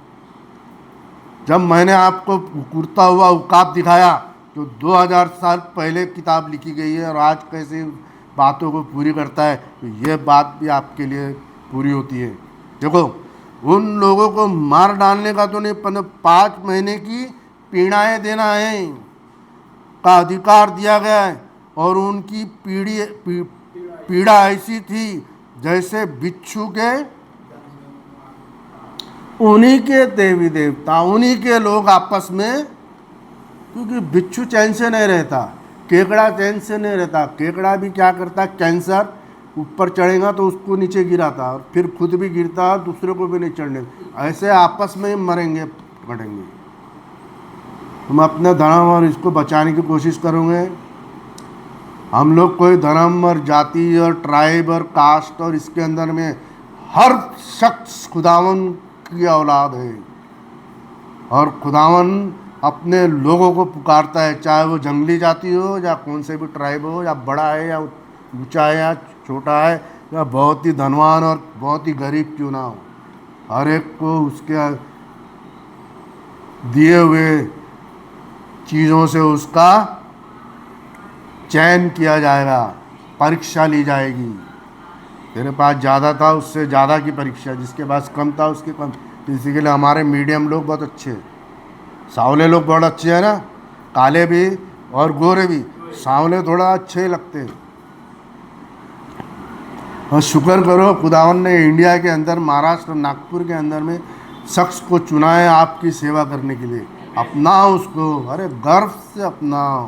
जब मैंने आपको उड़ता हुआ उकाब दिखाया, जो 2000 साल पहले किताब लिखी गई है, और आज कैसे बातों को पूरी करता है, तो ये बात भी आपके लिए पूरी होती है। देखो, उन लोगों को मार डालने का तो नहीं, पर 5 महीने की पीड़ाएं देना है का अधिकार दिया गया है। और उनकी पीड़ा ऐसी थी जैसे बिच्छू के, उन्हीं के देवी देवता, उन्हीं के लोग आपस में, क्योंकि बिच्छू चैन से नहीं रहता, केकड़ा चैन से नहीं रहता। केकड़ा भी क्या करता, कैंसर ऊपर चढ़ेगा तो उसको नीचे गिराता, और फिर खुद भी गिरता और दूसरे को भी नहीं चढ़ने। ऐसे आपस में मरेंगे कटेंगे। तुम अपने धर्म और इसको बचाने की कोशिश करोगे। हम लोग कोई धर्म और जाति और ट्राइब और कास्ट और इसके अंदर में, हर शख्स खुदावन की औलाद है, और खुदावन अपने लोगों को पुकारता है, चाहे वो जंगली जाति हो या कौन से भी ट्राइब हो, या बड़ा है या ऊंचा है या छोटा है, या बहुत ही धनवान और बहुत ही गरीब क्यों ना हो, हर एक को उसके दिए हुए चीज़ों से उसका चयन किया जाएगा, परीक्षा ली जाएगी। तेरे पास ज़्यादा था, उससे ज़्यादा की परीक्षा, जिसके पास कम था उसके कम। इसी के लिए हमारे मीडियम लोग बहुत अच्छे, सांवले लोग बहुत अच्छे हैं ना, काले भी और गोरे भी, सांवले थोड़ा अच्छे लगते हैं। और शुक्र करो खुदावन ने इंडिया के अंदर, महाराष्ट्र नागपुर के अंदर में शख्स को चुना है आपकी सेवा करने के लिए। अपनाओ उसको, अरे गर्व से अपनाओ,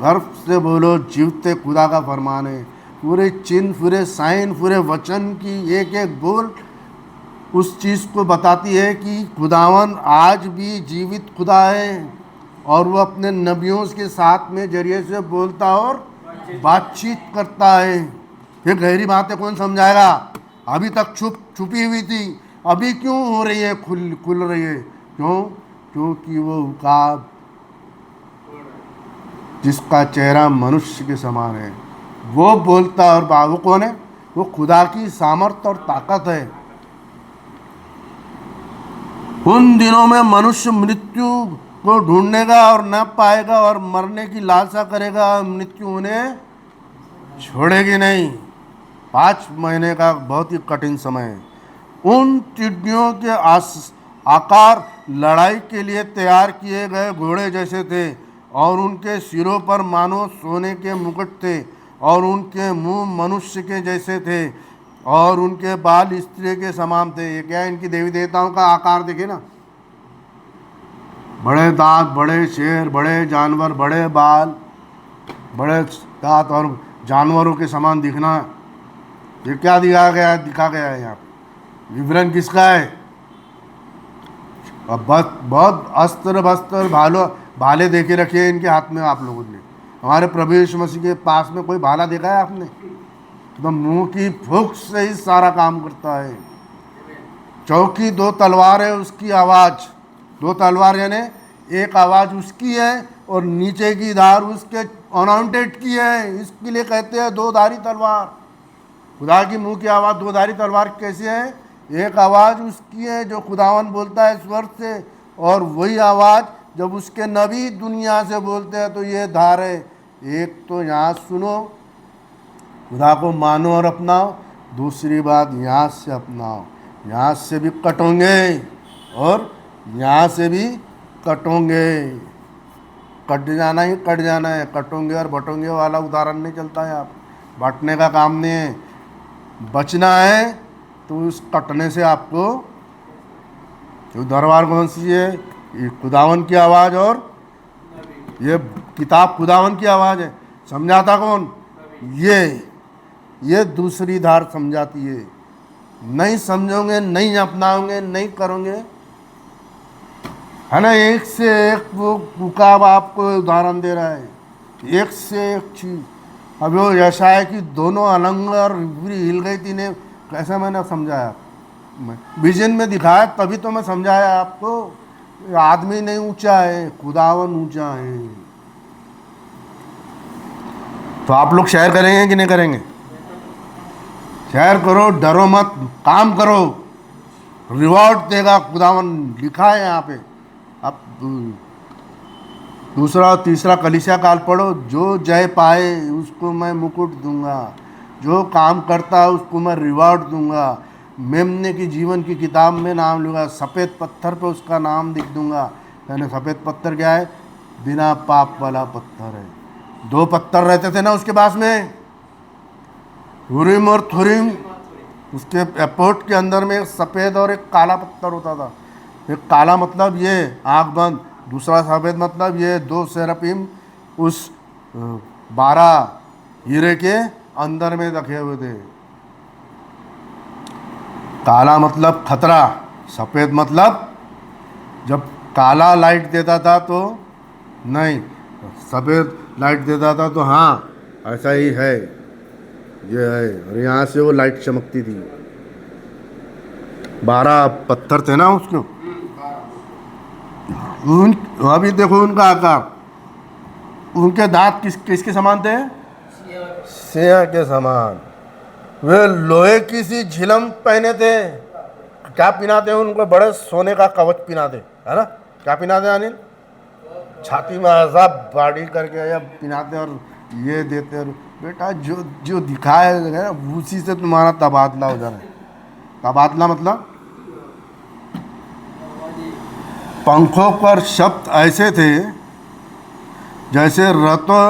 गर्व से बोलो जीवते खुदा का फरमान है। पूरे चिन्ह, पूरे साइन, पूरे वचन की एक एक बोल उस चीज़ को बताती है कि खुदावन आज भी जीवित खुदा है, और वो अपने नबियों के साथ में जरिए से बोलता और बातचीत करता है। ये गहरी बातें कौन समझाएगा? अभी तक छुपी हुई थी, अभी क्यों हो रही है, खुल रही है। क्यों? क्योंकि वो उकाब जिसका चेहरा मनुष्य के समान है, वो बोलता, और वो कौन है? वो खुदा की सामर्थ और ताकत है। उन दिनों में मनुष्य मृत्यु को ढूंढेगा और न पाएगा, और मरने की लालसा करेगा, मृत्यु उन्हें छोड़ेगी नहीं। 5 महीने का बहुत ही कठिन समय है। उन टिड्डियों के आकार लड़ाई के लिए तैयार किए गए घोड़े जैसे थे, और उनके सिरों पर मानो सोने के मुकुट थे, और उनके मुंह मनुष्य के जैसे थे, और उनके बाल स्त्री के समान थे। ये क्या है? इनकी देवी देवताओं का आकार देखे ना, बड़े दांत, बड़े शेर, बड़े जानवर, बड़े बाल, बड़े दांत और जानवरों के समान दिखना। ये क्या दिखा गया है यहाँ पे? विवरण किसका है? अब बहुत अस्त्र वस्त्र भाले देखे रखे हैं इनके हाथ में आप लोगों ने। हमारे प्रभु यीशु मसीह के पास में कोई भाला देखा है आपने? तो मुंह की फूंक से ही सारा काम करता है। चौकी 2 तलवार है, उसकी आवाज़ 2 तलवार, यानी एक आवाज़ उसकी है और नीचे की धार उसके अनाउंटेड की है। इसके लिए कहते हैं 2 धारी तलवार। खुदा की मुंह की आवाज़ 2 धारी तलवार कैसे है? एक आवाज़ उसकी है जो खुदावन बोलता है स्वर से, और वही आवाज़ जब उसके नबी दुनिया से बोलते हैं तो ये धार है। एक तो यहाँ सुनो, खुदा को मानो और अपनाओ, दूसरी बात यहाँ से अपनाओ। यहाँ से भी कटोंगे और यहाँ से भी कटोंगे। कट जाना ही कट जाना है। कटोंगे और बटोंगे वाला उदाहरण नहीं चलता है। आप बांटने का काम नहीं है। बचना है तो उस कटने से आपको, तो दरबार कौन सी है? ये खुदावन की आवाज़, और ये किताब खुदावन की आवाज़ है। समझाता कौन? ये दूसरी धार समझाती है। नहीं समझोगे, नहीं अपनाओगे, नहीं करोगे, है ना? एक से एक वो कुकाब आपको उदाहरण दे रहा है, एक से एक चीज़। अब वो ऐसा है कि दोनों अलंग और पूरी हिल गई थी ने। कैसा मैंने समझाया? विजन में दिखाया तभी तो मैं समझाया आपको। आदमी नहीं ऊंचा है, खुदावन ऊंचा है। तो आप लोग शेयर करेंगे कि नहीं करेंगे? शेयर करो, डरो मत, काम करो, रिवॉर्ड देगा खुदावन। लिखा है यहाँ पे। अब दूसरा और तीसरा कलीसिया काल पढ़ो। जो जय पाए उसको मैं मुकुट दूंगा, जो काम करता है उसको मैं रिवॉर्ड दूंगा। मेमने की जीवन की किताब में नाम लूँगा, सफ़ेद पत्थर पे उसका नाम लिख दूंगा। यानी सफ़ेद पत्थर क्या है? बिना पाप वाला पत्थर है। 2 पत्थर रहते थे ना उसके पास में, हुरिम और थुरिम। उसके एयरपोर्ट के अंदर में एक सफ़ेद और एक काला पत्थर होता था। एक काला मतलब ये आँख बंद, दूसरा सफ़ेद मतलब ये 2 सेराफिम उस 12 हीरे के अंदर में रखे हुए थे। काला मतलब खतरा, सफ़ेद मतलब जब काला लाइट देता था तो नहीं, सफ़ेद लाइट देता था तो हाँ ऐसा ही है, ये है। और यहाँ से वो लाइट चमकती थी। 12 पत्थर थे ना उसको। अभी देखो उनका आकार, उनके दांत किसके समान थे? सिंह के समान। वे लोहे की सी झिलम पहने थे। क्या पिनाते उनको? बड़े सोने का कवच पिनाते, है ना? क्या पिनाते अनिल? छाती में ऐसा बाड़ी करके या पिनाते और ये देते। और बेटा जो जो दिखाए है उसी से तुम्हारा तबादला हो जाना है। तबादला मतलब पंखों पर शब्द ऐसे थे जैसे रथों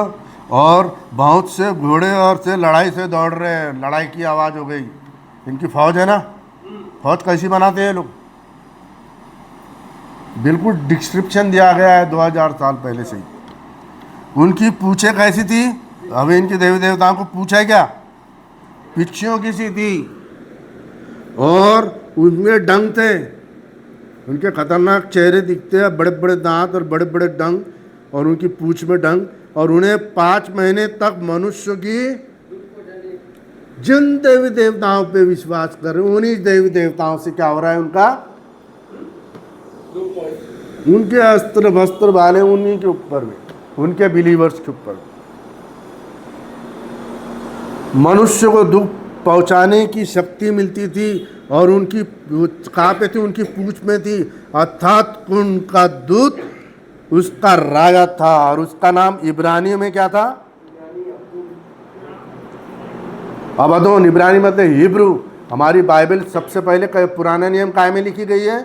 और बहुत से घोड़े और से लड़ाई से दौड़ रहे हैं। लड़ाई की आवाज़ हो गई। इनकी फौज है ना, फौज कैसी बनाते हैं लोग? बिल्कुल डिस्क्रिप्शन दिया गया है 2000 साल पहले से ही। उनकी पूछे कैसी थी? अभी इनके देवी देवताओं को पूछा है क्या? पिच्छियों की सी थी, और उनमें डंग थे। उनके खतरनाक चेहरे दिखते हैं, बड़े बड़े दांत और बड़े बड़े डंग, और उनकी पूंछ में डंग। और उन्हें 5 महीने तक मनुष्य की जिन देवी देवताओं पे विश्वास कर रहे, उन्हीं देवी देवताओं से क्या हो रहा है? उनका उनके अस्त्र वस्त्र वाले उन्हीं के ऊपर में, उनके बिलीवर्स के ऊपर। मनुष्य को दुख पहुंचाने की शक्ति मिलती थी, और उनकी कहाँ पे थी? उनकी पूंछ में थी। अर्थात उनका दूत उसका राजा था, और उसका नाम इब्रानी में क्या था? अबदोन। इब्रानी मतलब हिब्रू। हमारी बाइबल सबसे पहले पुराना नियम काय में लिखी गई है,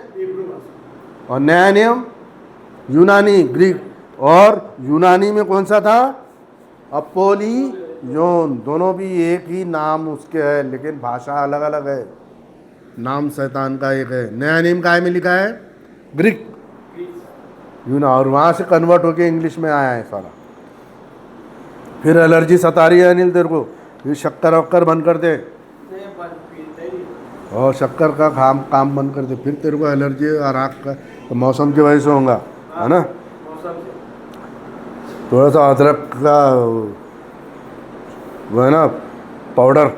और नया नियम यूनानी ग्रीक। और यूनानी में कौन सा था? अपोलियोन। दोनों भी एक ही नाम उसके है, लेकिन भाषा अलग अलग है। नाम शैतान का एक है। नया नेम काय में लिखा है? ग्रीक यूना, और वहाँ से कन्वर्ट होके इंग्लिश में आया है सारा। फिर एलर्जी सता रही है अनिल तेरे को, ये शक्कर वक्कर बंद कर दे और शक्कर का काम बंद कर दे, फिर तेरे को एलर्जी और आँख का तो मौसम की वजह से होगा, है ना। थोड़ा सा अदरक का वो है ना पाउडर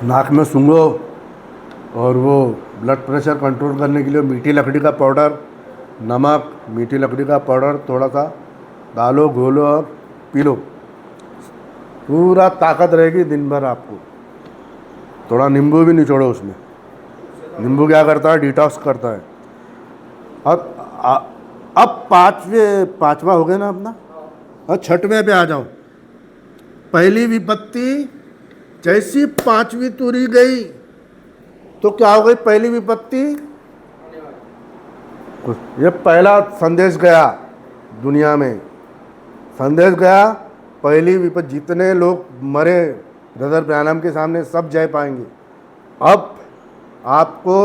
नाक में सूंघो, और वो ब्लड प्रेशर कंट्रोल करने के लिए मीठी लकड़ी का पाउडर, नमक, मीठी लकड़ी का पाउडर थोड़ा सा डालो, घोलो और पी लो, पूरा ताकत रहेगी दिन भर आपको। थोड़ा नींबू भी निचोड़ो उसमें। नींबू क्या करता है? डिटॉक्स करता है। अब पांचवा हो गया ना अपना। और छठवें पे आ जाओ। पहली विपत्ति जैसी पांचवी तुरी गई तो क्या हो गई? पहली विपत्ति, ये पहला संदेश गया दुनिया में, संदेश गया। पहली विपत्ति, जितने लोग मरे ब्रदर ब्रैनम के सामने सब जय पाएंगे। अब आपको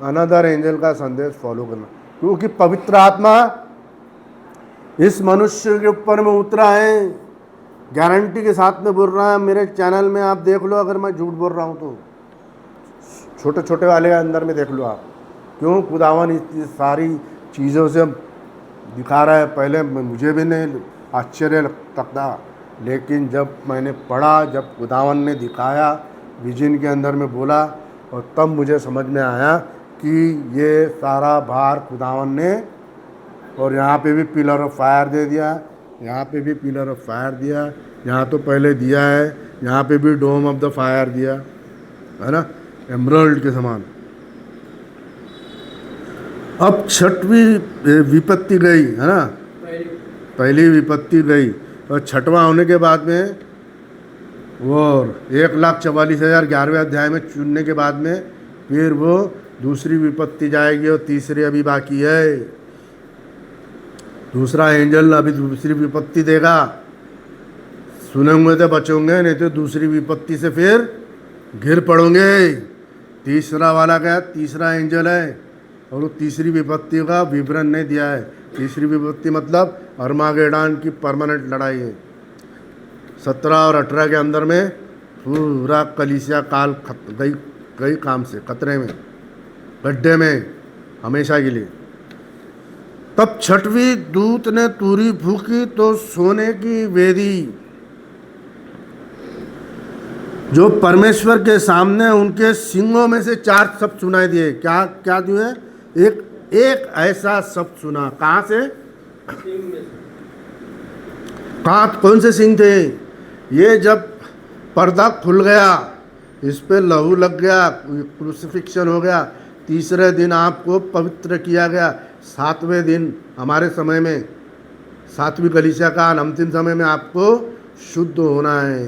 अनदर एंजल का संदेश फॉलो करना, क्योंकि पवित्र आत्मा इस मनुष्य के ऊपर में उतरा है। गारंटी के साथ में बोल रहा है, मेरे चैनल में आप देख लो, अगर मैं झूठ बोल रहा हूँ तो छोटे छोटे वाले के अंदर में देख लो आप। क्यों? खुदावन इतनी सारी चीज़ों से दिखा रहा है। पहले मुझे भी नहीं आश्चर्य लगता था, लेकिन जब मैंने पढ़ा, जब खुदावन ने दिखाया, विजन के अंदर में बोला, और तब मुझे समझ में आया कि ये सारा भार खुदावन ने, और यहाँ पे भी पिलर ऑफ फायर दे दिया, यहाँ पे भी पिलर ऑफ फायर दिया, यहाँ तो पहले दिया है, यहाँ पे भी डोम ऑफ द फायर दिया, है ना, एमरल्ड के समान। अब छठवीं विपत्ति गई, है ना, पहली विपत्ति गई, और छठवां होने के बाद में वो 1,44,000 11वें अध्याय में चुनने के बाद में फिर वो दूसरी विपत्ति जाएगी, और तीसरी अभी बाकी है। दूसरा एंजल अभी दूसरी विपत्ति देगा। सुने हुए तो बचोगे, नहीं तो दूसरी विपत्ति से फिर गिर पड़ोगे। तीसरा वाला क्या? तीसरा एंजल है, और वो तीसरी विपत्ति का विवरण नहीं दिया है। तीसरी विपत्ति मतलब अर्मागेडन की परमानेंट लड़ाई है। 17 और 18 के अंदर में पूरा कलीसिया काल गई काम से, खतरे में, गड्ढे में हमेशा के लिए। तब छठवीं दूत ने तुरी फूकी तो सोने की वेदी जो परमेश्वर के सामने, उनके सिंगों में से 4 शब्द सुनाई दिए। क्या क्या दिए? एक ऐसा शब्द सुना। कहाँ से? कहाँ? कौन से सिंह थे ये? जब पर्दा खुल गया, इस पे लहू लग गया, क्रूसिफिक्शन हो गया, तीसरे दिन आपको पवित्र किया गया, 7वें दिन हमारे समय में, 7वीं कलीसिया का अंतिम समय में आपको शुद्ध होना है।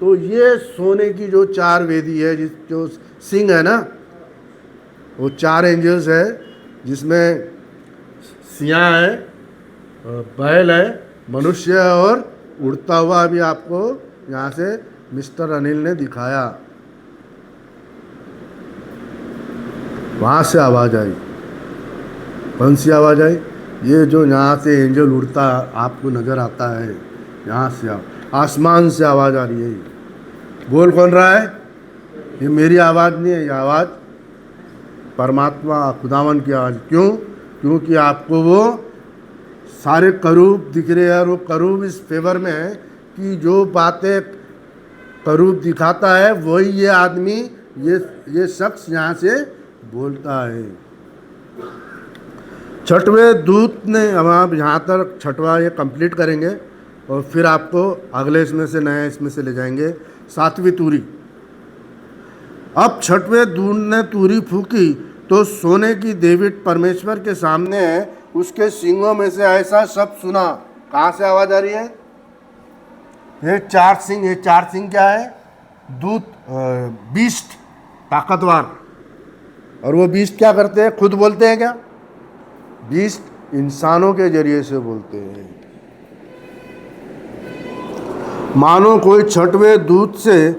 तो ये सोने की जो 4 वेदी है, जो सिंह है ना, वो 4 एंजल्स है, जिसमें सियाह है, बैल है, मनुष्य है, और उड़ता हुआ भी आपको यहाँ से मिस्टर अनिल ने दिखाया। वहाँ से आवाज़ आई। कौन सी आवाज़ आई? ये जो यहाँ से एंजल उड़ता आपको नज़र आता है, यहाँ से आसमान से आवाज़ आ रही है। बोल कौन रहा है? ये मेरी आवाज़ नहीं है, ये आवाज़ परमात्मा खुदावन की आवाज़। क्यों? क्योंकि आपको वो सारे करूब दिख रहे हैं, और वो करूब इस फेवर में है कि जो बातें करूब दिखाता है वही ये आदमी, ये शख्स यहाँ से बोलता है। छठवें दूत ने, हम आप यहाँ तक छठवां ये कंप्लीट करेंगे, और फिर आपको अगले इसमें से नए इसमें से ले जाएंगे। 7वीं तूरी। अब छठवें दूत ने तूरी फूकी तो सोने की देवी परमेश्वर के सामने उसके सिंगों में से ऐसा शब्द सुना। कहाँ से आवाज़ आ रही है? ये 4 सिंह। ये 4 सिंह क्या है? दूत, बीस्ट, ताकतवर। और वो बीस्ट क्या करते हैं? खुद बोलते हैं क्या? बीस्ट इंसानों के जरिए से बोलते हैं। मानो कोई छठवें दूत से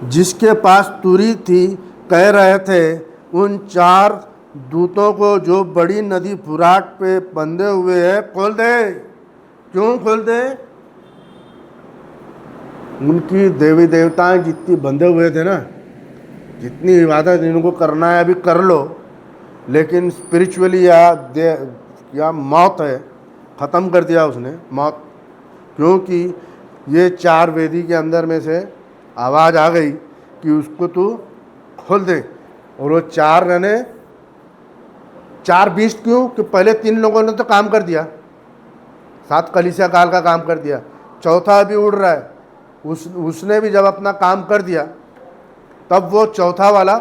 जिसके पास तुरी थी कह रहे थे, उन 4 दूतों को जो बड़ी नदी फुराट पे बंधे हुए हैं खोल दे। क्यों खोल दे? उनकी देवी देवताएं जितनी बंधे हुए थे ना, जितनी इबादत इनको करना है अभी कर लो, लेकिन स्पिरिचुअली या मौत है, ख़त्म कर दिया उसने मौत। क्योंकि ये 4 वेदी के अंदर में से आवाज़ आ गई कि उसको तू खोल दे। और वो 4 रहने 4 बीस्ट क्यों? कि पहले 3 लोगों ने तो काम कर दिया, 7 कलीसिया काल का काम कर दिया, चौथा अभी उड़ रहा है, उसने भी जब अपना काम कर दिया तब वो चौथा वाला,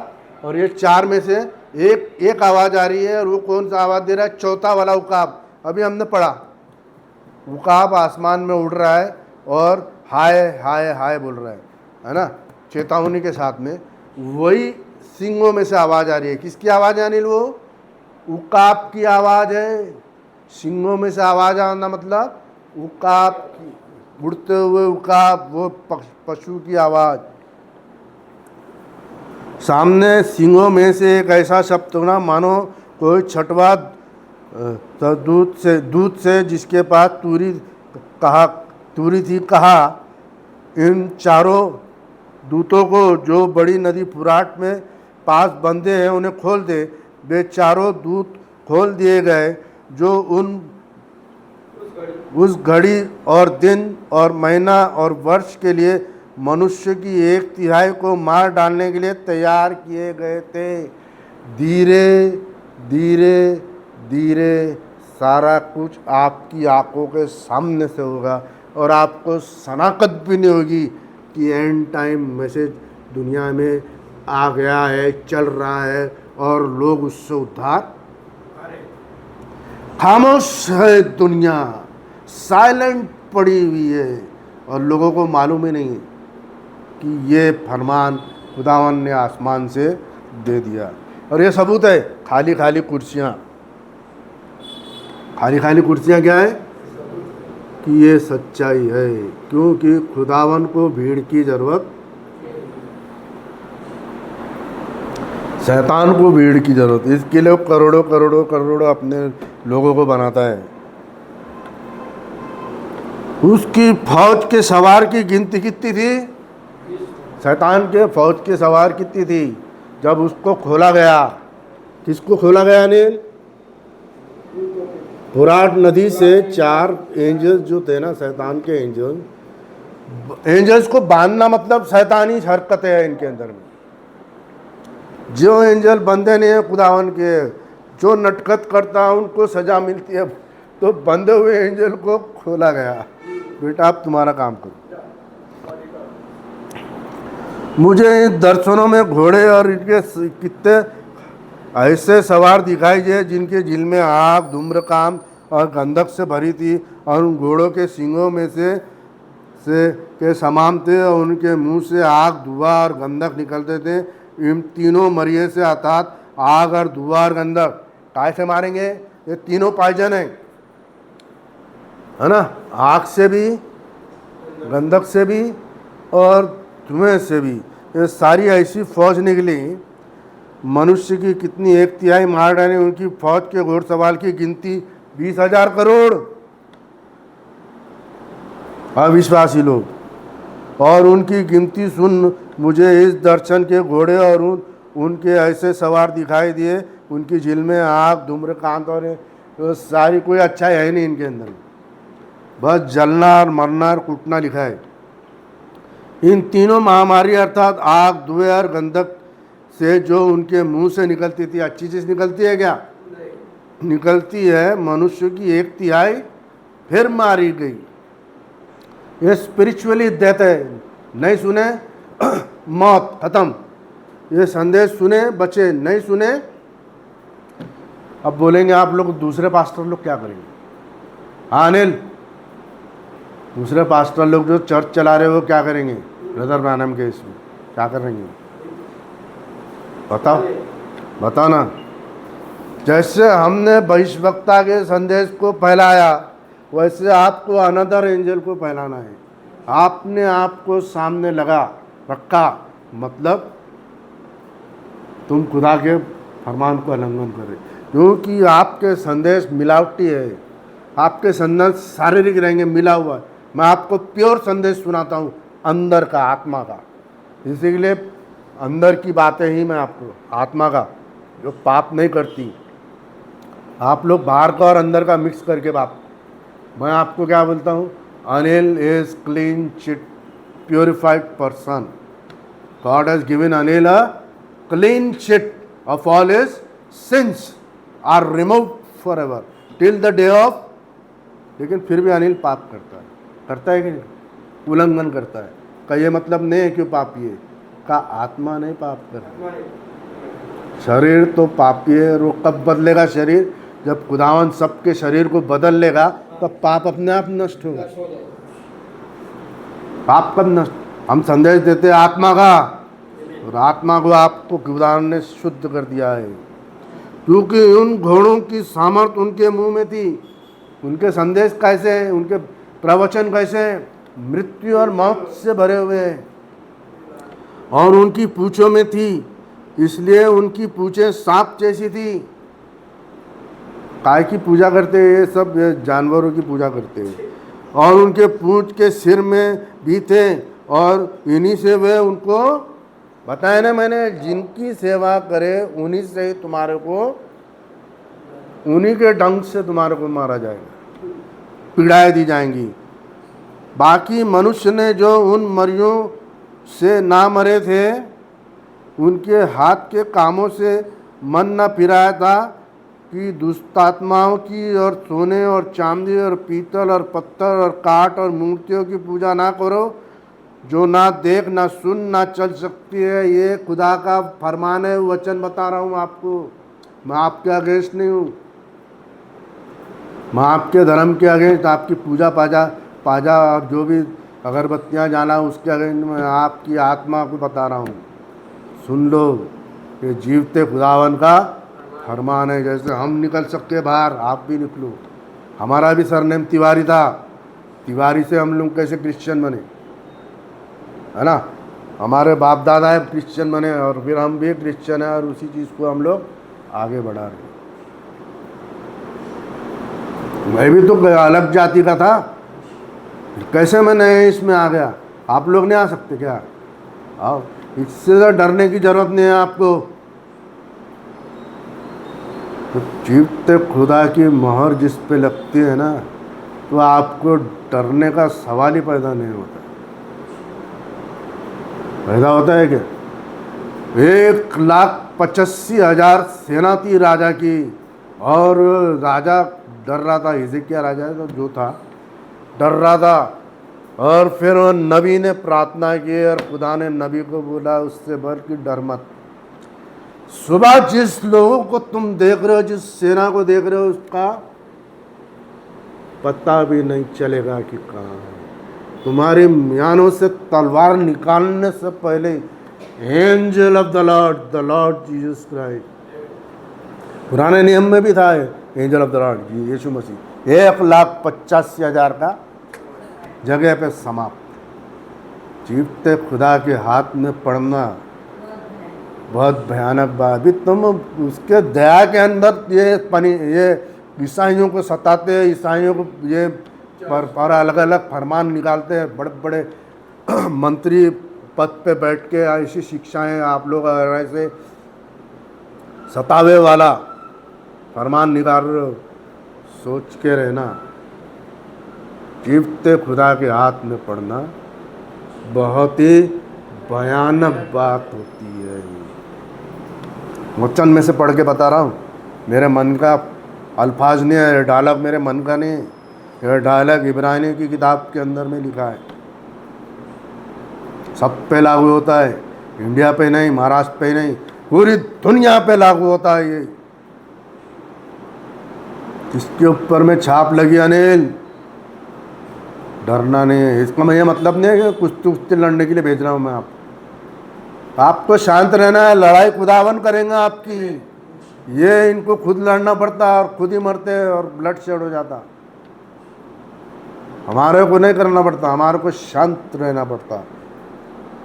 और ये 4 में से एक आवाज़ आ रही है, और वो कौन सा आवाज़ दे रहा है? चौथा वाला उकाब। अभी हमने पढ़ा, उकाब आसमान में उड़ रहा है और हाय हाय हाय बोल रहा है ना, चेतावनी के साथ में। वही सिंगों में से आवाज़ आ रही है। किसकी आवाज़ है अनिल? वो उकाब की आवाज़ है। सिंगों में से आवाज़ आना मतलब उकाब की, उड़ते हुए उकाब, वो पशु की आवाज़। सामने सिंगों में से एक ऐसा शब्द होना मानो कोई छठवा दूत से जिसके पास तुरी थी कहा, इन 4 दूतों को जो बड़ी नदी फुराट में पास बंधे हैं उन्हें खोल दे। वे 4 दूत खोल दिए गए जो उस घड़ी और दिन और महीना और वर्ष के लिए मनुष्य की 1/3 को मार डालने के लिए तैयार किए गए थे। धीरे धीरे धीरे सारा कुछ आपकी आंखों के सामने से होगा और आपको शनाख्त भी नहीं होगी कि एंड टाइम मैसेज दुनिया में आ गया है, चल रहा है और लोग उससे उद्धार। खामोश है दुनिया, साइलेंट पड़ी हुई है और लोगों को मालूम ही नहीं कि ये फरमान खुदावन ने आसमान से दे दिया। और ये सबूत है, खाली खाली कुर्सियाँ। खाली खाली कुर्सियाँ क्या है? कि ये सच्चाई है, क्योंकि खुदावन को भीड़ की ज़रूरत, शैतान को भीड़ की ज़रूरत। इसके लिए करोड़ों करोड़ों करोड़ों अपने लोगों को बनाता है। उसकी फौज के सवार की गिनती कितनी थी? शैतान के फौज के सवार कितनी थी जब उसको खोला गया? किसको खोला गया अनिल? फुराट नदी से 4 एंजल्स जो थे ना, शैतान के एंजल्स को बांधना मतलब शैतानी हरकतें है इनके अंदर में। जो एंजल बंधे नहीं है खुदावन के, जो नटखट करता है उनको सजा मिलती है, तो बंधे हुए एंजल को खोला गया, बेटा आप तुम्हारा काम करो। मुझे इन दर्शनों में घोड़े और इनके कितने ऐसे सवार दिखाई दिए जिनके जिल में आग, धूम्रकाम और गंधक से भरी थी, और उन घोड़ों के सींगों में से के समान थे, और उनके मुंह से आग, धुआं और गंधक निकलते थे। इन तीनों मरिए से अर्थात आग और धुआं और गंधक काय से मारेंगे? ये तीनों पॉइजन है ना, आग से भी, गंधक से भी और धुएं से भी। ये सारी ऐसी फौज निकली, मनुष्य की कितनी 1/3 मार डाली। उनकी फौज के घोड़सवार की गिनती 20,000 करोड़ अविश्वासी लोग। और उनकी गिनती सुन मुझे इस दर्शन के घोड़े और उनके ऐसे सवार दिखाई दिए, उनकी झील में आग, धूम्रकांत और तो सारी कोई अच्छा है नहीं इनके अंदर, बस जलना और मरना और कुटना लिखा है। इन तीनों महामारी अर्थात आग, धुएं और गंधक से जो उनके मुंह से निकलती थी, अच्छी चीज़ निकलती है क्या? निकलती है। मनुष्य की 1/3 फिर मारी गई। ये स्पिरिचुअली डेथ है। नहीं सुने मौत, खत्म। ये संदेश सुने बचे, नहीं सुने। अब बोलेंगे आप लोग दूसरे पास्टर लोग क्या करेंगे? हाँ अनिल, दूसरे पास्टर लोग जो चर्च चला रहे हो क्या करेंगे? ब्रदर ब्रानम के इसमें क्या करेंगे? बताओ बताओ ना। जैसे हमने बहिष्वक्ता के संदेश को फैलाया, वैसे आपको अनदर एंजल को फैलाना है। आपने आपको सामने लगा रखा, मतलब तुम खुदा के फरमान को उल्लंघन कर रहे, क्योंकि आपके संदेश मिलावटी है। आपके संदेश शारीरिक रहेंगे, मिला हुआ। मैं आपको प्योर संदेश सुनाता हूँ, अंदर का, आत्मा का। इसीलिए अंदर की बातें ही मैं आपको, आत्मा का, जो पाप नहीं करती। आप लोग बाहर का और अंदर का मिक्स करके बात। मैं आपको क्या बोलता हूँ, Anil is clean chit purified person. God has given Anil a clean chit of all his sins are removed forever till the day of. लेकिन फिर भी अनिल पाप करता है कि नहीं? उल्लंघन करता है। का ये मतलब नहीं है क्यों पापी है, का आत्मा नहीं पाप कर रहा। शरीर तो पापी है। वो कब बदलेगा शरीर? जब खुदावन सबके शरीर को बदल लेगा, तब पाप अपने आप नष्ट होगा। पाप कब नष्ट? हम संदेश देते हैं आत्मा का, और आत्मा को आपको खुदावन ने शुद्ध कर दिया है, क्योंकि उन घोड़ों की सामर्थ उनके मुंह में थी। उनके संदेश कैसे हैं, उनके प्रवचन कैसे हैं? मृत्यु और मौत से भरे हुए हैं। और उनकी पूंछों में थी, इसलिए उनकी पूंछें सांप जैसी थी। काय की पूजा करते हैं? ये सब जानवरों की पूजा करते हैं। और उनके पूंछ के सिर में भी थे, और इन्हीं से वे उनको बताया ना, मैंने जिनकी सेवा करे उन्हीं से तुम्हारे को, उन्हीं के डंक से तुम्हारे को मारा जाएगा, पीड़ाएं दी जाएंगी। बाकी मनुष्य ने जो उन मरियों से ना मरे थे, उनके हाथ के कामों से मन न फिराया था कि दुष्टात्माओं की और सोने और चांदी और पीतल और पत्थर और काठ और मूर्तियों की पूजा ना करो, जो ना देख ना सुन ना चल सकती है। ये खुदा का फरमान है, वचन बता रहा हूँ आपको। मैं आपके अगेंस्ट नहीं हूँ, मैं आपके धर्म के अगेंस्ट, आपकी पूजा पाजा और जो भी अगरबत्तियाँ जाना उसके अगेंस्ट मैं आपकी आत्मा को बता रहा हूँ। सुन लो, ये जीवते खुदावन का फरमान है। जैसे हम निकल सकते बाहर, आप भी निकलो। हमारा भी सरनेम तिवारी था, तिवारी से हम लोग कैसे क्रिश्चियन बने, है ना? हमारे बाप दादा है क्रिश्चियन बने, और फिर हम भी क्रिश्चियन है, और उसी चीज़ को हम लोग आगे बढ़ा रहे हैं। मैं भी तो अलग जाति का था, कैसे मैं नए इसमें आ गया? आप लोग नहीं आ सकते क्या? आओ, इससे तो डरने की जरूरत नहीं है आपको। तो जीवते खुदा की मोहर जिस पे लगती है ना, तो आपको डरने का सवाल ही पैदा नहीं होता। पैदा होता है क्या? 1,85,000 सेना थी राजा की, और राजा डर रहा था। हिजकिय्याह राजा तो जो था डर रहा था। और फिर नबी ने प्रार्थना की, और खुदा ने नबी को बोला, उससे बढ़ के डर मत। सुबह जिस लोगों को तुम देख रहे हो, जिस सेना को देख रहे हो, उसका पता भी नहीं चलेगा कि कहाँ है। तुम्हारी म्यानों से तलवार निकालने से पहले angel of the Lord Jesus Christ, पुराने नियम में भी था एंजल ऑफ द लॉर्ड यीशु मसीह, 1,85,000 का जगह पे समाप्त। जीवते खुदा के हाथ में पड़ना बहुत भयानक बात। अभी तुम उसके दया के अंदर ये ईसाइयों को सताते हैं, ईसाइयों को ये पर अलग अलग फरमान निकालते हैं। बड़े बड़े मंत्री पद पे बैठ के ऐसी शिक्षाएं आप लोग ऐसे सतावे वाला फरमान निकाल रहे हो, सोच के रहना। जीवते खुदा के हाथ में पड़ना बहुत ही भयानक बात होती है। वचन में से पढ़ के बता रहा हूँ, मेरे मन का अल्फाज नहीं है, डायलॉग मेरे मन का नहीं है। यह डायलॉग इब्रानी की किताब के अंदर में लिखा है। सब पे लागू होता है, इंडिया पे नहीं, महाराष्ट्र पे नहीं, पूरी दुनिया पे लागू होता है। ये किसके ऊपर में छाप लगी अनिल? डरना नहीं है। इसका मैं ये मतलब नहीं है कि कुश्ती लड़ने के लिए भेज रहा हूँ मैं आपको। शांत रहना है, लड़ाई खुदावन करेंगे आपकी। ये इनको खुद लड़ना पड़ता और खुद ही मरते और ब्लड शेड हो जाता। हमारे को नहीं करना पड़ता, हमारे को शांत रहना पड़ता।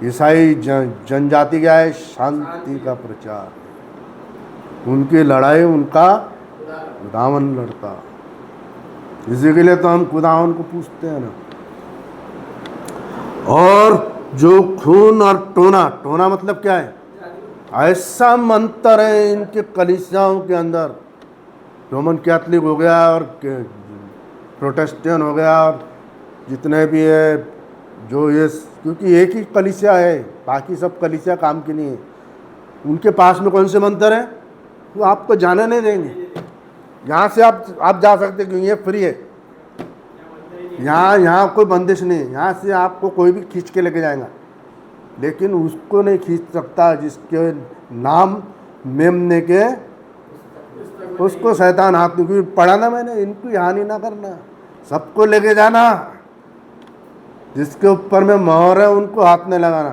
ईसाई जनजाति क्या है? शांति का प्रचार। उनकी लड़ाई उनका खुदावन लड़ता। इसी के लिए तो हम खुदावन को पूछते हैं ना। और जो खून और टोना, टोना मतलब क्या है? ऐसा मंत्र है इनके कलीसियाओं के अंदर। रोमन कैथलिक हो गया और प्रोटेस्टेंट हो गया और जितने भी है जो ये, क्योंकि एक ही कलीसिया है, बाकी सब कलीसिया काम की नहीं है। उनके पास में कौन से मंत्र हैं? वो आपको जाने नहीं देंगे। यहाँ से आप जा सकते, क्योंकि ये फ्री है। यहाँ कोई बंदिश नहीं है। यहाँ से आपको कोई भी खींच के लेके जाएगा, लेकिन उसको नहीं खींच सकता जिसके नाम मेमने के उसको शैतान हाथ में। क्योंकि पढ़ा ना मैंने, इनको हानि ना करना, सबको लेके जाना। जिसके ऊपर में मोहर है उनको हाथ नहीं लगाना।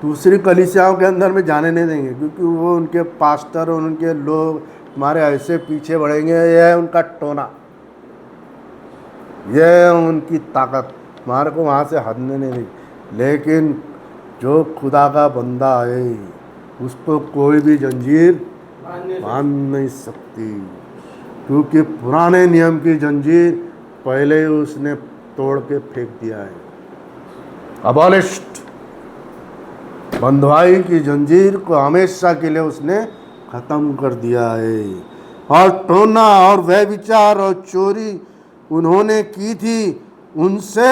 दूसरी कलीसियाओं के अंदर में जाने नहीं देंगे, क्योंकि वो उनके पास्टर और उनके लोग हमारे ऐसे पीछे बढ़ेंगे। यह है उनका टोना, यह है उनकी ताकत। हमारे को वहाँ से हटने नहीं देंगे। लेकिन जो खुदा का बंदा है उसको कोई भी जंजीर बांध नहीं सकती, क्योंकि पुराने नियम की जंजीर पहले ही उसने तोड़ के फेंक दिया है। अबॉलिश्ड, बंधुआई की जंजीर को हमेशा के लिए उसने खत्म कर दिया है। और टोना और व्यभिचार और चोरी उन्होंने की थी, उनसे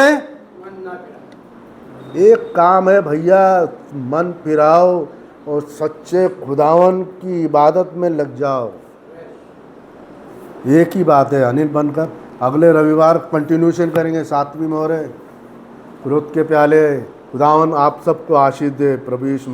एक काम है भैया, मन फिराओ और सच्चे खुदावन की इबादत में लग जाओ। एक ही बात है अनिल बनकर। अगले रविवार कंटिन्यूशन करेंगे 7वीं मोहर, क्रोध के प्याले। खुदावन आप सबको आशीष दे। प्रभु यीशु